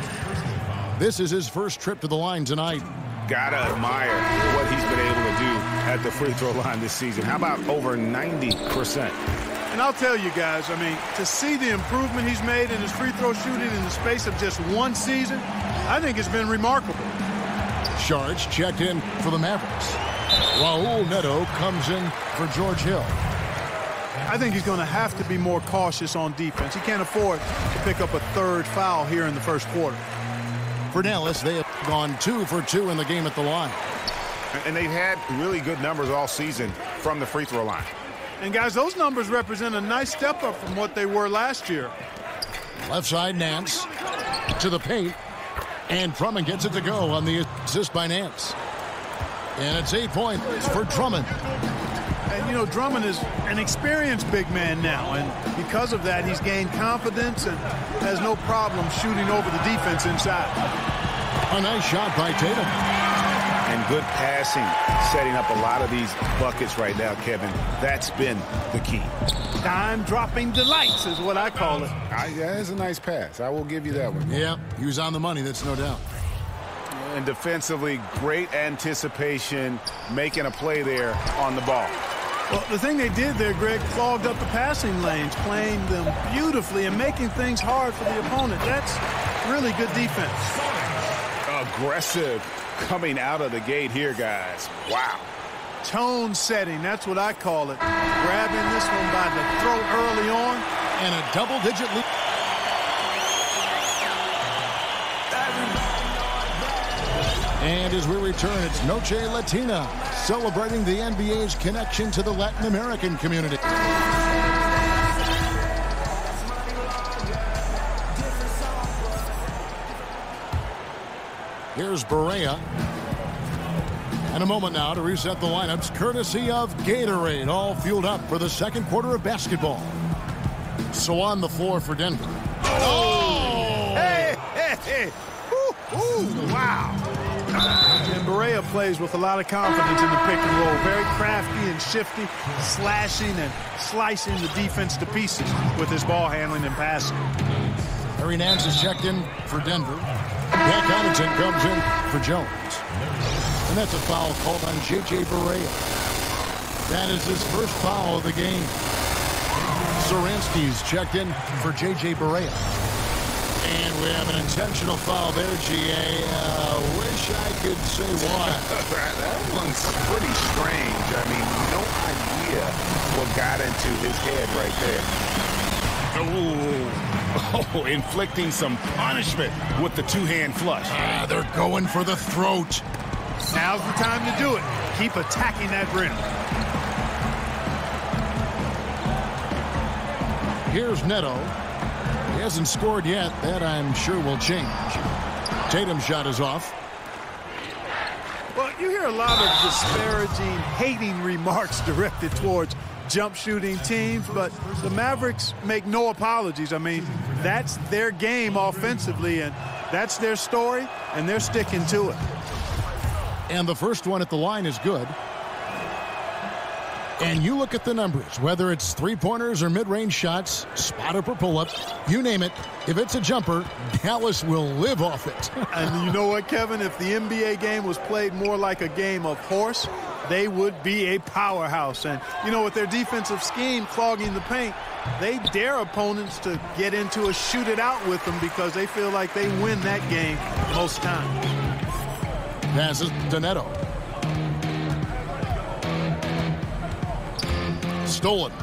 This is his first trip to the line tonight. Gotta admire what he's been able to do at the free throw line this season. How about over 90%? And I'll tell you guys, I mean, to see the improvement he's made in his free throw shooting in the space of just 1 season, I think it's been remarkable. Shards checked in for the Mavericks. Raul Neto comes in for George Hill. I think he's going to have to be more cautious on defense. He can't afford to pick up a 3rd foul here in the first quarter. For Dallas, they have gone 2 for 2 in the game at the line. And they've had really good numbers all season from the free throw line. And, guys, those numbers represent a nice step up from what they were last year. Left side, Nance to the paint. And Drummond gets it to go on the assist by Nance. And it's 8 points for Drummond. And, you know, Drummond is an experienced big man now. And because of that, he's gained confidence and has no problem shooting over the defense inside. A nice shot by Tatum. And good passing, setting up a lot of these buckets right now, Kevin. That's been the key. Dime-dropping delights is what I call it. Yeah, it's a nice pass. I will give you that one. Yeah, he was on the money, that's no doubt. And defensively, great anticipation, making a play there on the ball. Well, the thing they did there, Greg, clogged up the passing lanes, playing them beautifully and making things hard for the opponent. That's really good defense. Aggressive coming out of the gate here, guys. Wow. Tone setting, that's what I call it. Grabbing this one by the throat early on. And a double-digit lead. And as we return, it's Noche Latina, celebrating the NBA's connection to the Latin American community. Here's Barea. And a moment now to reset the lineups, courtesy of Gatorade, all fueled up for the second quarter of basketball. So on the floor for Denver. Oh! Hey, hey, hey. Ooh, wow. And Barea plays with a lot of confidence in the pick and roll. Very crafty and shifty, slashing and slicing the defense to pieces with his ball handling and passing. Harry Nance is checked in for Denver. Pat Connaughton comes in for Jones. And that's a foul called on J.J. Barea. That is his first foul of the game. Saransky's checked in for J.J. Barea. And we have an intentional foul there, G.A. Wish I could say why. That one's pretty strange. I mean, no idea what got into his head right there. Oh, inflicting some punishment with the two-hand flush. They're going for the throat. Now's the time to do it. Keep attacking that rim. Here's Neto. He hasn't scored yet. That, I'm sure, will change. Tatum's shot is off. Well, you hear a lot of disparaging, hating remarks directed towards jump shooting teams, but the Mavericks make no apologies. I mean, that's their game offensively, and that's their story, and they're sticking to it. And the first one at the line is good. And you look at the numbers, whether it's three-pointers or mid-range shots, spot-up or pull-up, you name it. If it's a jumper, Dallas will live off it. And you know what, Kevin? If the NBA game was played more like a game of horse, they would be a powerhouse. And, you know, with their defensive scheme clogging the paint, they dare opponents to get into a shoot it out with them because they feel like they win that game most times. Passes to Neto. Stolen.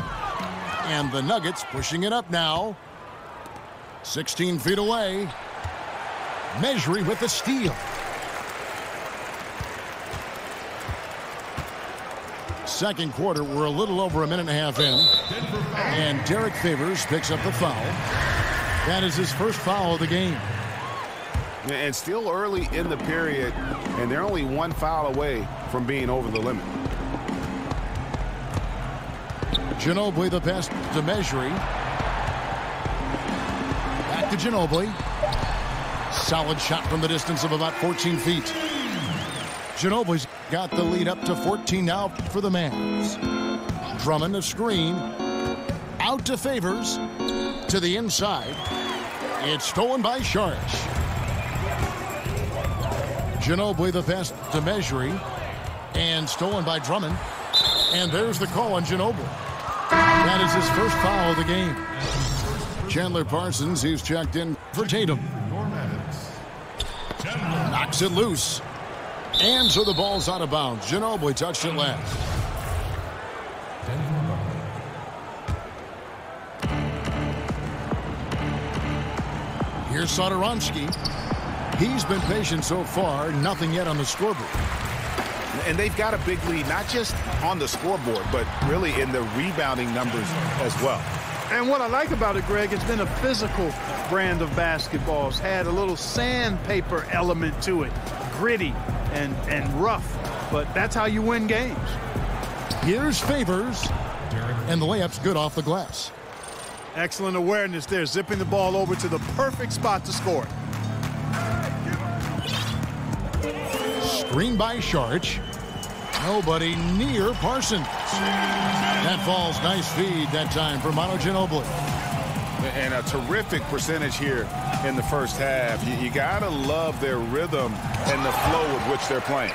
And the Nuggets pushing it up now. 16 feet away. Mejri with the steal. Second quarter, we're a little over a minute and a half in. And Derek Favors picks up the foul. That is his first foul of the game. And still early in the period, and they're only one foul away from being over the limit. Ginobili the pass to Mejri. Back to Ginobili. Solid shot from the distance of about 14 feet. Ginobili's got the lead up to 14 now for the Mavs. Drummond a screen. Out to Favors. To the inside. It's stolen by Saric. Ginobili the pass to Mejri. And stolen by Drummond. And there's the call on Ginobili. That is his first foul of the game. Chandler Parsons, he's checked in for Tatum. Knocks it loose. And so the ball's out of bounds. Ginobili touched it last. Here's Satoransky. He's been patient so far. Nothing yet on the scoreboard. And they've got a big lead, not just on the scoreboard, but really in the rebounding numbers as well. And what I like about it, Greg, it's been a physical brand of basketball. It's had a little sandpaper element to it. Gritty and rough. But that's how you win games. Here's Favors. And the layup's good off the glass. Excellent awareness there, zipping the ball over to the perfect spot to score. Screen by Saric. Nobody near Parsons. That falls. Nice feed that time for Manu Ginobili. And a terrific percentage here in the first half. You got to love their rhythm and the flow with which they're playing.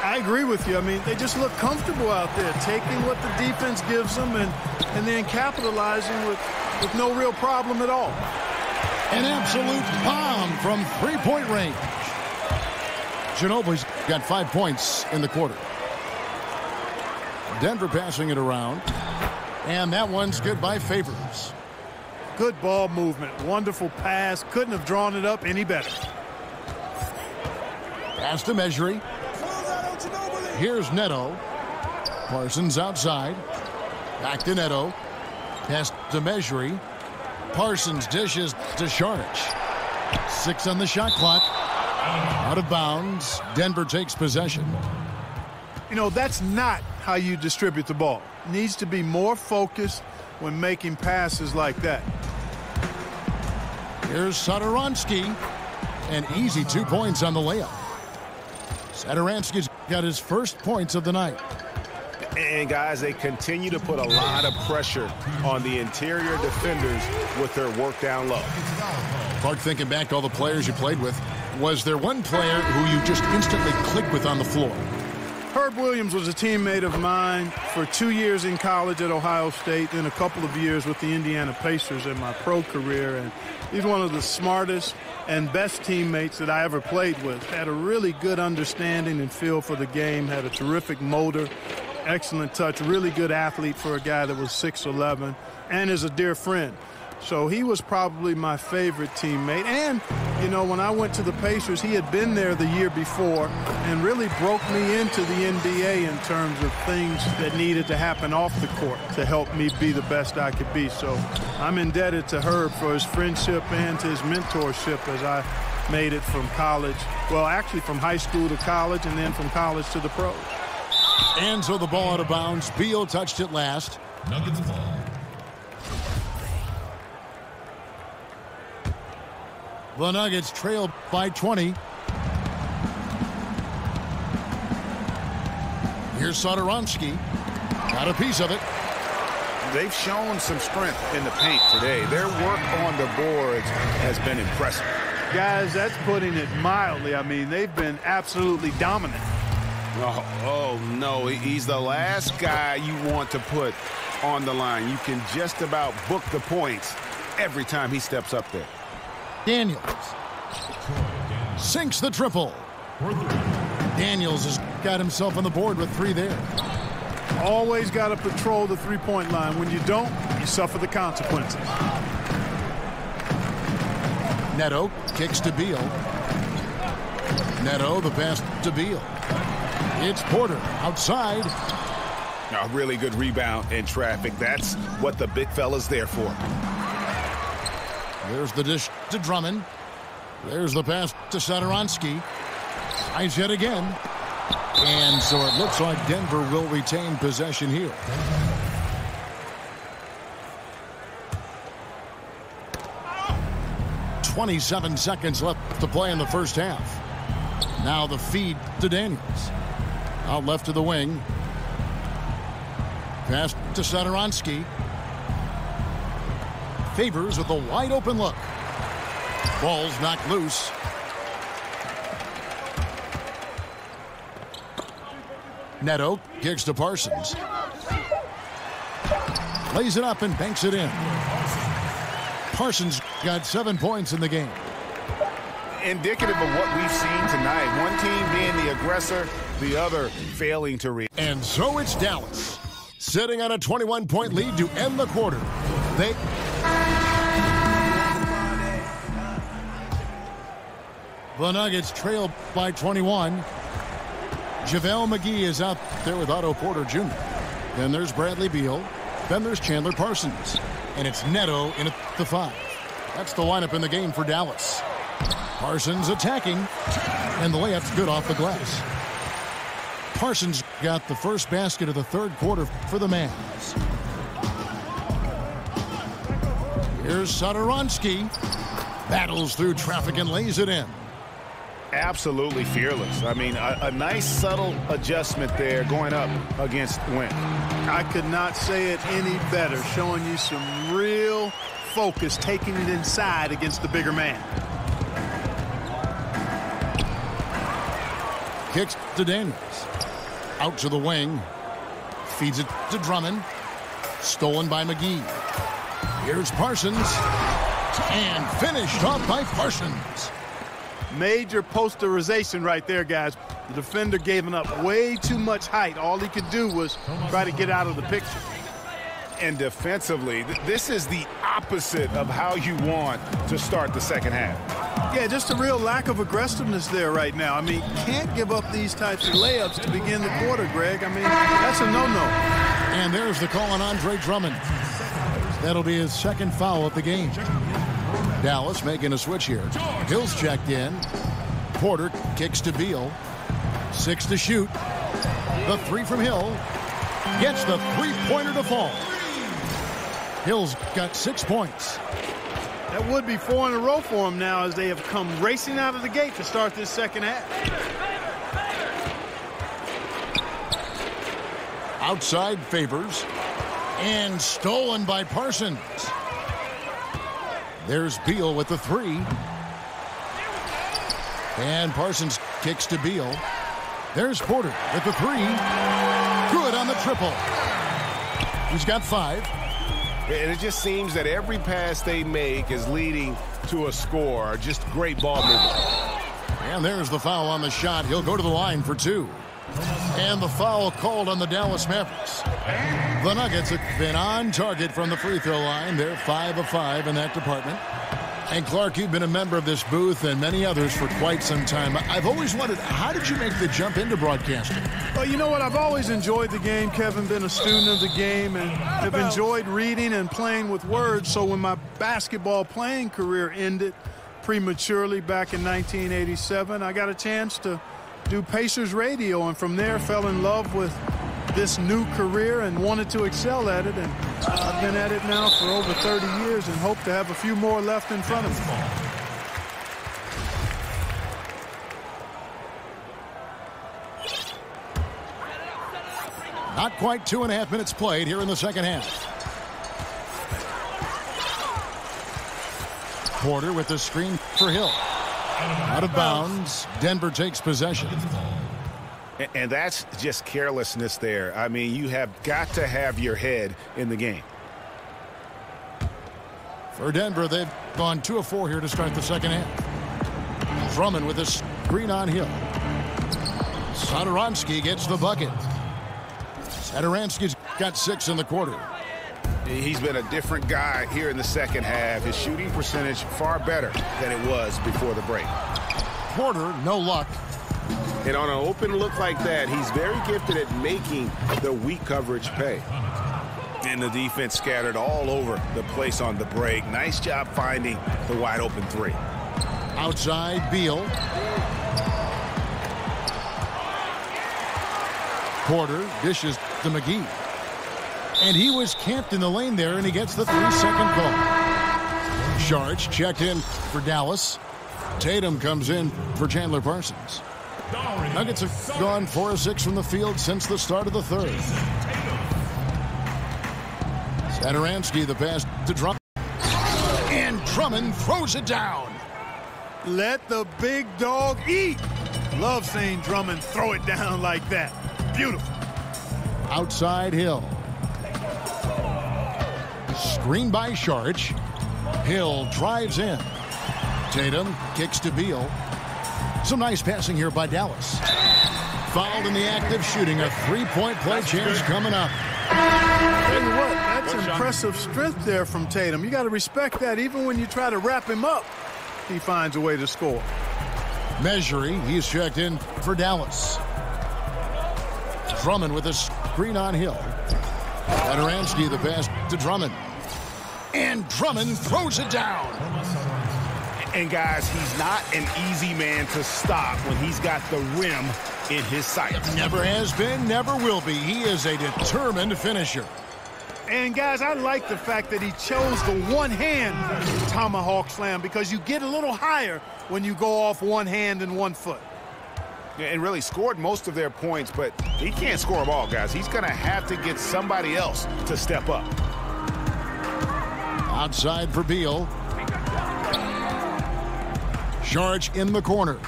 I agree with you. I mean, they just look comfortable out there, taking what the defense gives them and then capitalizing with no real problem at all. An absolute bomb from three-point range. Ginobili's got 5 points in the quarter. Denver passing it around. And that one's good by Favors. Good ball movement. Wonderful pass. Couldn't have drawn it up any better. Pass to Mejri. Here's Neto. Parsons outside. Back to Neto. Pass to Mejri. Parsons dishes to Saric. 6 on the shot clock. Out of bounds. Denver takes possession. You know, that's not how you distribute the ball. Needs to be more focused when making passes like that. Here's Satoransky. An easy 2 points on the layup. Satoransky's got his first points of the night. And, guys, they continue to put a lot of pressure on the interior defenders with their work down low. Clark, thinking back to all the players you played with, was there one player who you just instantly clicked with on the floor? Herb Williams was a teammate of mine for 2 years in college at Ohio State, then a couple of years with the Indiana Pacers in my pro career. And he's one of the smartest and best teammates that I ever played with. Had a really good understanding and feel for the game, had a terrific motor, excellent touch, really good athlete for a guy that was 6'11", and is a dear friend. So he was probably my favorite teammate. And, you know, when I went to the Pacers, he had been there the year before and really broke me into the NBA in terms of things that needed to happen off the court to help me be the best I could be. So I'm indebted to Herb for his friendship and to his mentorship as I made it from college. Well, actually from high school to college and then from college to the pros. And so the ball out of bounds. Beal touched it last. Nuggets ball. The Nuggets trail by 20. Here's Satoransky. Got a piece of it. They've shown some strength in the paint today. Their work on the boards has been impressive. Guys, that's putting it mildly. I mean, they've been absolutely dominant. Oh, no. He's the last guy you want to put on the line. You can just about book the points every time he steps up there. Daniels sinks the triple. Daniels has got himself on the board with 3 there. Always got to patrol the three-point line. When you don't, you suffer the consequences. Neto kicks to Beal. Neto, the pass to Beal. It's Porter outside. A really good rebound in traffic. That's what the big fella's there for. There's the dish to Drummond. There's the pass to Satoransky. Tries yet again. And so it looks like Denver will retain possession here. .27 seconds left to play in the first half. Now the feed to Daniels. Out left to the wing. Pass to Satoransky. Favors with a wide open look. Ball's knocked loose. Neto kicks to Parsons. Lays it up and banks it in. Parsons got 7 points in the game. Indicative of what we've seen tonight. One team being the aggressor, the other failing to react. And so it's Dallas, sitting on a 21-point lead to end the quarter. The Nuggets trail by 21. JaVale McGee is out there with Otto Porter Jr. Then there's Bradley Beal. Then there's Chandler Parsons. And it's Neto in at the 5. That's the lineup in the game for Dallas. Parsons attacking. And the layup's good off the glass. Parsons got the first basket of the third quarter for the Mavs. Here's Satoransky. Battles through traffic and lays it in. Absolutely fearless. I mean, a nice subtle adjustment there going up against Wynn. I could not say it any better, showing you some real focus, taking it inside against the bigger man. Kicks to Daniels. Out to the wing. Feeds it to Drummond. Stolen by McGee. Here's Parsons. And finished off by Parsons. Major posterization right there, guys. The defender gave up way too much height. All he could do was try to get out of the picture. And defensively, this is the opposite of how you want to start the second half. Yeah, just a real lack of aggressiveness there right now. I mean, can't give up these types of layups to begin the quarter, Greg. I mean, that's a no-no. And there's the call on Andre Drummond. That'll be his second foul of the game. Dallas making a switch here. Hill's checked in. Porter kicks to Beal. 6 to shoot. The 3 from Hill. Gets the three-pointer to fall. Hill's got 6 points. That would be 4 in a row for him now as they have come racing out of the gate to start this second half. Outside Favors. And stolen by Parsons. There's Beal with the 3. And Parsons kicks to Beal. There's Porter with the 3. Good on the triple. He's got 5. And it just seems that every pass they make is leading to a score. Just great ball movement. And there's the foul on the shot. He'll go to the line for 2. And the foul called on the Dallas Mavericks. The Nuggets have been on target from the free throw line. They're 5 of 5 in that department. And Clark, you've been a member of this booth and many others for quite some time. I've always wondered, how did you make the jump into broadcasting? Well, you know what? I've always enjoyed the game, Kevin, been a student of the game, and have enjoyed reading and playing with words. So when my basketball playing career ended prematurely back in 1987, I got a chance to do Pacers radio, and from there fell in love with this new career and wanted to excel at it, and I've been at it now for over 30 years and hope to have a few more left in front of me. Not quite 2.5 minutes played here in the second half. Porter with the screen for Hill. Out of bounds. Denver takes possession. And that's just carelessness there. I mean, you have got to have your head in the game. For Denver, they've gone 2 of 4 here to start the second half. Drummond with a screen on Hill. Satoransky gets the bucket. Satoransky's got 6 in the quarter. He's been a different guy here in the second half. His shooting percentage far better than it was before the break. Porter, no luck. And on an open look like that, he's very gifted at making the weak coverage pay. And the defense scattered all over the place on the break. Nice job finding the wide open 3. Outside, Beal. Porter dishes to McGee. And he was camped in the lane there, and he gets the 3-second call. Sharch checked in for Dallas. Tatum comes in for Chandler Parsons. Nuggets have gone 4 of 6 from the field since the start of the third. Satoransky, the pass to Drummond. And Drummond throws it down. Let the big dog eat. Love seeing Drummond throw it down like that. Beautiful. Outside Hill. Screen by Sharch. Hill drives in. Tatum kicks to Beal. Some nice passing here by Dallas. Fouled in the act of shooting. A 3-point play chance coming up. Tell you what, that's impressive strength there from Tatum. You got to respect that. Even when you try to wrap him up, he finds a way to score. Measuring, he's checked in for Dallas. Drummond with a screen on Hill. Satoransky, the pass to Drummond. And Drummond throws it down. And guys, he's not an easy man to stop when he's got the rim in his sights. Never has been, never will be. He is a determined finisher. And guys, I like the fact that he chose the one-hand tomahawk slam, because you get a little higher when you go off one hand and 1 foot. And really scored most of their points, but he can't score them all, guys. He's going to have to get somebody else to step up. Outside for Beal. Sharch in the corner.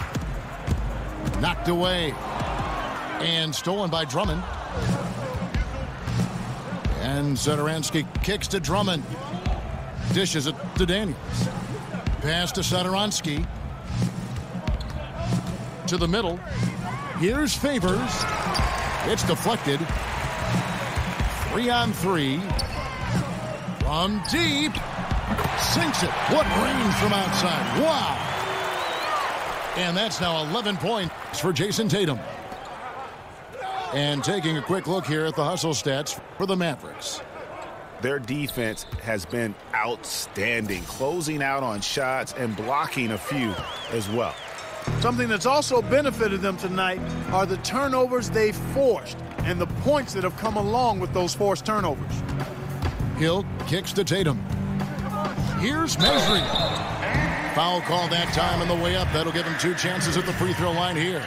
Knocked away. And stolen by Drummond. And Satoransky kicks to Drummond. Dishes it to Daniels. Pass to Satoransky. To the middle. Here's Favors. It's deflected. 3-on-3. From deep. Sinks it. What range from outside. Wow. And that's now 11 points for Jason Tatum. And taking a quick look here at the hustle stats for the Mavericks. Their defense has been outstanding, closing out on shots and blocking a few as well. Something that's also benefited them tonight are the turnovers they've forced and the points that have come along with those forced turnovers. Hill kicks to Tatum. Here's Mesri. Foul call that time on the way up. That'll give him 2 chances at the free throw line here.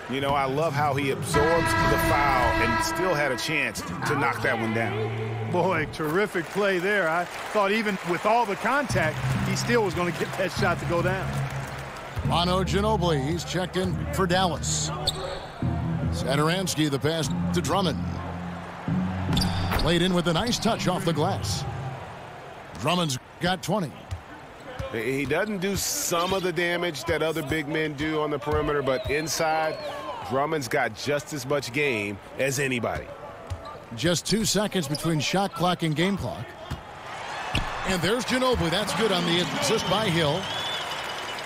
You know, I love how he absorbs the foul and still had a chance to knock that one down. Boy, terrific play there. I thought even with all the contact, he still was going to get that shot to go down. Manu Ginobili, he's checked in for Dallas. Satoransky, the pass to Drummond. Played in with a nice touch off the glass. Drummond's got 20. He doesn't do some of the damage that other big men do on the perimeter, but inside, Drummond's got just as much game as anybody. Just 2 seconds between shot clock and game clock. And there's Ginobili. That's good on the assist by Hill.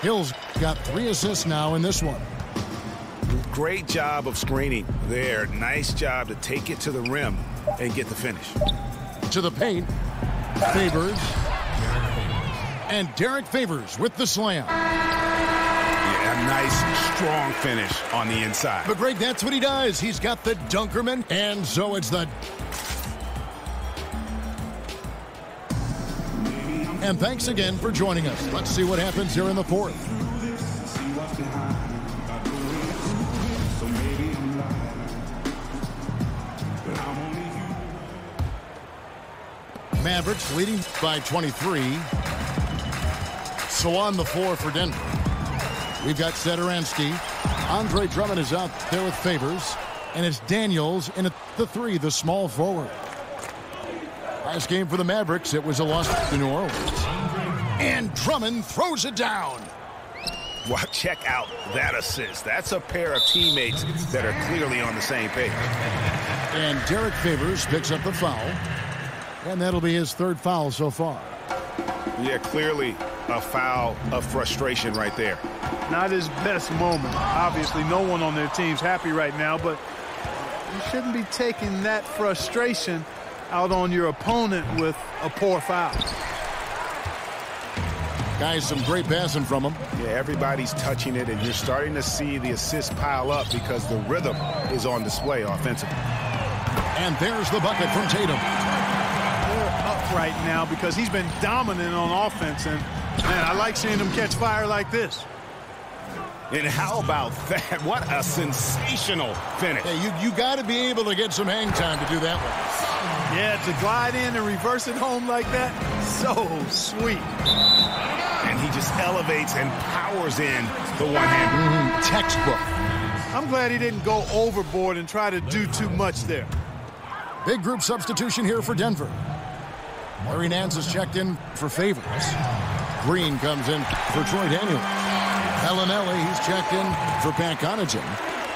Hill's got 3 assists now in this one. Great job of screening there. Nice job to take it to the rim and get the finish. To the paint. Favors. And Derek Favors with the slam. Yeah, a nice, strong finish on the inside. But, Greg, that's what he does. He's got the Dunkerman, and so it's the... And thanks again for joining us. Let's see what happens here in the fourth. Mavericks leading by 23. So on the floor for Denver, we've got Satoransky. Andre Drummond is out there with Favors. And it's Daniels in at the 3, the small forward. Last game for the Mavericks, it was a loss to New Orleans. And Drummond throws it down. Well, check out that assist. That's a pair of teammates that are clearly on the same page. And Derek Favors picks up the foul. And that'll be his 3rd foul so far. Yeah, clearly a foul of frustration right there. Not his best moment. Obviously, no one on their team's happy right now, but you shouldn't be taking that frustration out on your opponent with a poor foul. Guys, some great passing from him. Yeah, everybody's touching it, and you're starting to see the assists pile up because the rhythm is on display offensively. And there's the bucket from Tatum. They're up right now because he's been dominant on offense, and, man, I like seeing him catch fire like this. And how about that? What a sensational finish. Hey, you got to be able to get some hang time to do that one. Yeah, to glide in and reverse it home like that, so sweet. And he just elevates and powers in the one-hander. Textbook. I'm glad he didn't go overboard and try to do too much there. Big group substitution here for Denver. Larry Nance is checked in for Favors. Green comes in for Troy Daniels. Bellinelli, he's checked in for Pat Connaughton.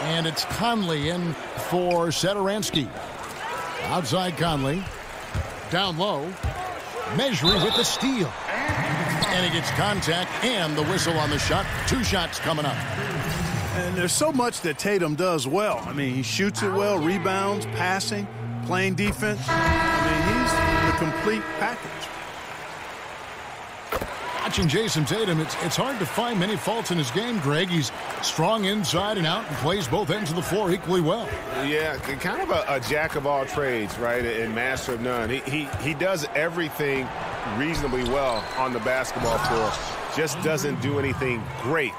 And it's Conley in for Satoransky. Outside Conley. Down low. Measuring with the steal. And he gets contact and the whistle on the shot. 2 shots coming up. And there's so much that Tatum does well. I mean, he shoots it well, rebounds, passing, playing defense. I mean, he's the complete package. Watching Jason Tatum, it's hard to find many faults in his game, Greg. He's strong inside and out and plays both ends of the floor equally well. Yeah, kind of a jack of all trades, right, and master of none. He does everything reasonably well on the basketball floor, just doesn't do anything great.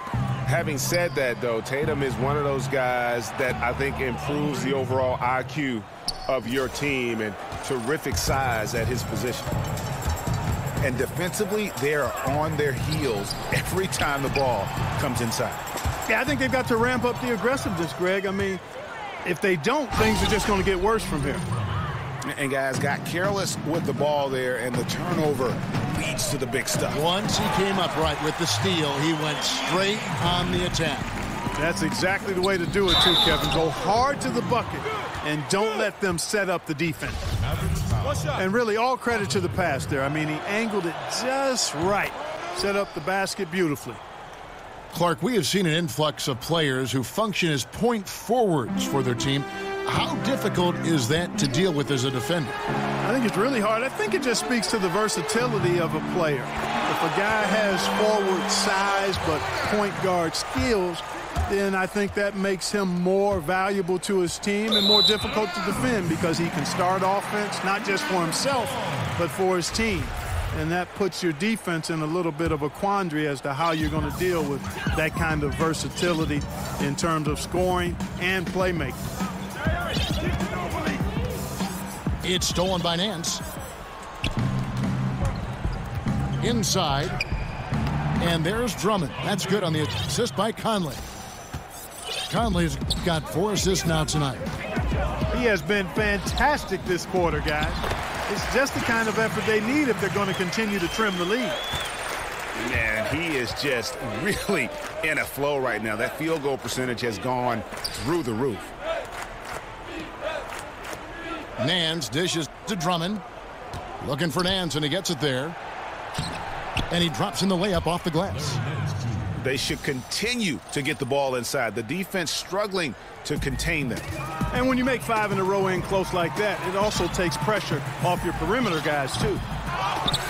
Having said that, though, Tatum is one of those guys that I think improves the overall IQ of your team and terrific size at his position. And defensively, they are on their heels every time the ball comes inside. Yeah, I think they've got to ramp up the aggressiveness, Greg. I mean, if they don't, things are just going to get worse from here. And guys got careless with the ball there, and the turnover leads to the big stuff. Once he came up right with the steal, he went straight on the attack. That's exactly the way to do it, too, Kevin. Go hard to the bucket and don't let them set up the defense. And really, all credit to the pass there. I mean, he angled it just right. Set up the basket beautifully. Clark, we have seen an influx of players who function as point forwards for their team. How difficult is that to deal with as a defender? I think it's really hard. I think it just speaks to the versatility of a player. If a guy has forward size but point guard skills, then I think that makes him more valuable to his team and more difficult to defend because he can start offense, not just for himself, but for his team. And that puts your defense in a little bit of a quandary as to how you're going to deal with that kind of versatility in terms of scoring and playmaking. It's stolen by Nance. Inside. And there's Drummond. That's good on the assist by Conley. Conley's got 4 assists now tonight. He has been fantastic this quarter, guys. It's just the kind of effort they need if they're going to continue to trim the lead. Man, he is just really in a flow right now. That field goal percentage has gone through the roof. Nance dishes to Drummond. Looking for Nance, and he gets it there. And he drops in the layup off the glass. They should continue to get the ball inside. The defense struggling to contain them. And when you make 5 in a row in close like that, it also takes pressure off your perimeter guys, too.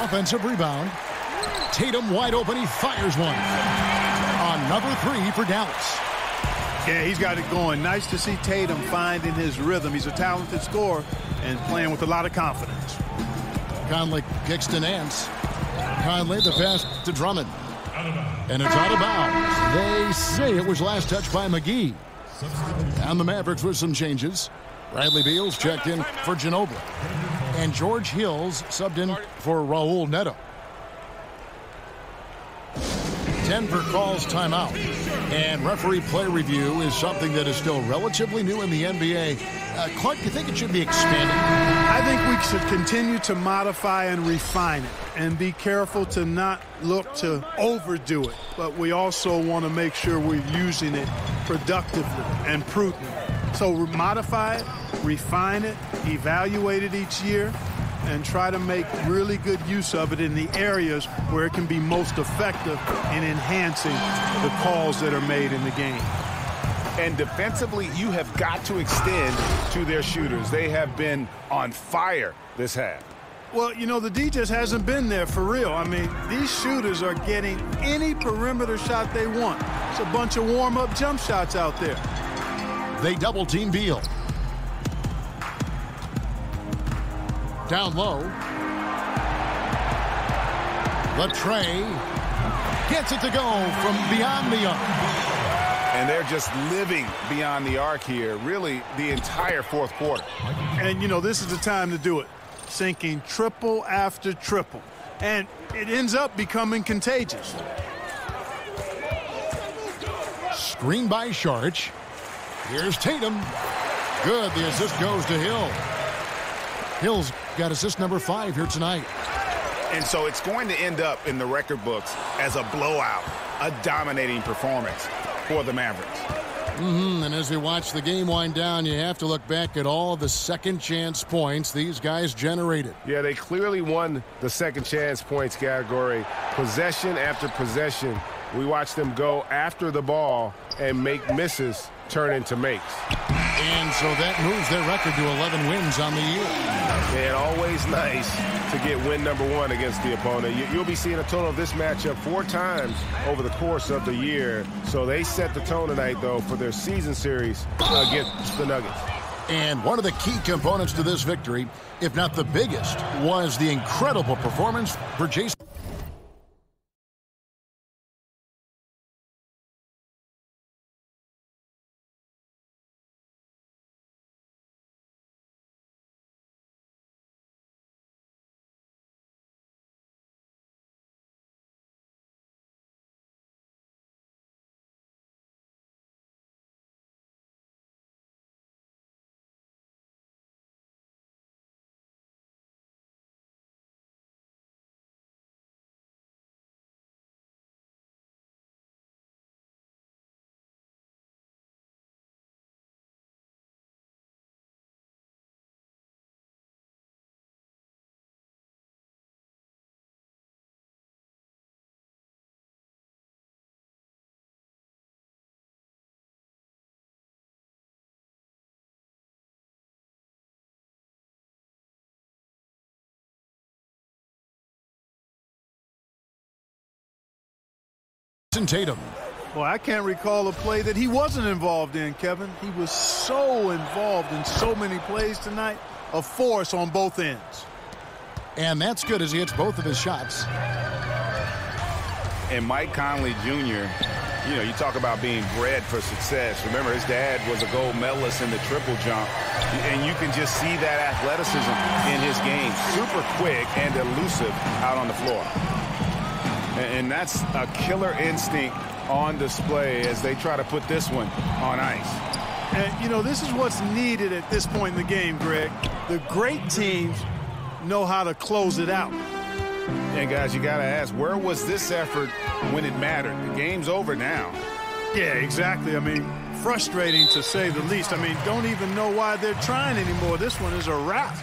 Offensive rebound. Tatum wide open. He fires one. Another 3 for Dallas. Yeah, he's got it going. Nice to see Tatum finding his rhythm. He's a talented scorer and playing with a lot of confidence. Conley kicks to Nance. Conley the pass to Drummond. And it's out of bounds. They say it was last touched by McGee. And the Mavericks with some changes. Bradley Beal's checked in for Ginobili. And George Hill's subbed in for Raul Neto. Denver calls timeout. And referee play review is something that is still relatively new in the NBA. Clark, do you think it should be expanded? I think we should continue to modify and refine it and be careful to not look to overdo it. But we also want to make sure we're using it productively and prudently. So modify it, refine it, evaluate it each year, and try to make really good use of it in the areas where it can be most effective in enhancing the calls that are made in the game. And defensively, you have got to extend to their shooters. They have been on fire this half. Well, you know, the D just hasn't been there for real. I mean, these shooters are getting any perimeter shot they want. It's a bunch of warm-up jump shots out there. They double-team Beal. Down low. The tray gets it to go from beyond the arc. And they're just living beyond the arc here, really the entire fourth quarter. And, you know, this is the time to do it. Sinking triple after triple. And it ends up becoming contagious. Screen by Sharch. Here's Tatum. Good. The assist goes to Hill. Hill's got assist number 5 here tonight. And so it's going to end up in the record books as a blowout, a dominating performance for the Mavericks. And as we watch the game wind down, you have to look back at all the second chance points these guys generated. Yeah, they clearly won the second chance points category. Possession after possession, we watched them go after the ball and make misses turn into makes. And so that moves their record to 11 wins on the year. And always nice to get win number 1 against the opponent. You'll be seeing a total of this matchup 4 times over the course of the year. So they set the tone tonight, though, for their season series against the Nuggets. And one of the key components to this victory, if not the biggest, was the incredible performance for Jason. Tatum. Well, I can't recall a play that he wasn't involved in, Kevin. He was so involved in so many plays tonight, a force on both ends. And that's good as he hits both of his shots. And Mike Conley Jr., you know, you talk about being bred for success. Remember, his dad was a gold medalist in the triple jump. And you can just see that athleticism in his game. Super quick and elusive out on the floor. And that's a killer instinct on display as they try to put this one on ice. And, you know, this is what's needed at this point in the game, Greg. The great teams know how to close it out. And, guys, you got to ask, where was this effort when it mattered? The game's over now. Yeah, exactly. I mean, frustrating to say the least. I mean, don't even know why they're trying anymore. This one is a wrap.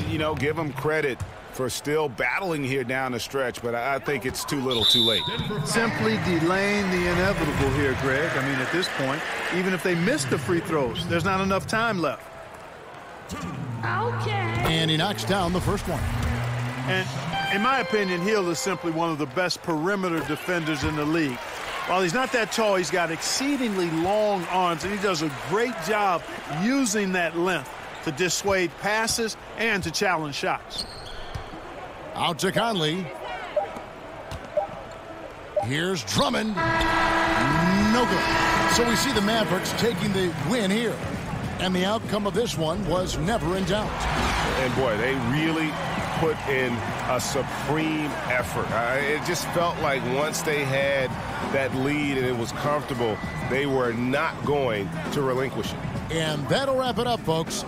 You know, give them credit for still battling here down the stretch, but I think it's too little too late. Simply delaying the inevitable here, Greg. I mean, at this point, even if they miss the free throws, there's not enough time left. Okay. And he knocks down the first one. And in my opinion, Hill is simply one of the best perimeter defenders in the league. While he's not that tall, he's got exceedingly long arms, and he does a great job using that length to dissuade passes and to challenge shots. Out to Conley. Here's Drummond. No good. So we see the Mavericks taking the win here. And the outcome of this one was never in doubt. And boy, they really put in a supreme effort. It just felt like once they had that lead and it was comfortable, they were not going to relinquish it. And that'll wrap it up, folks.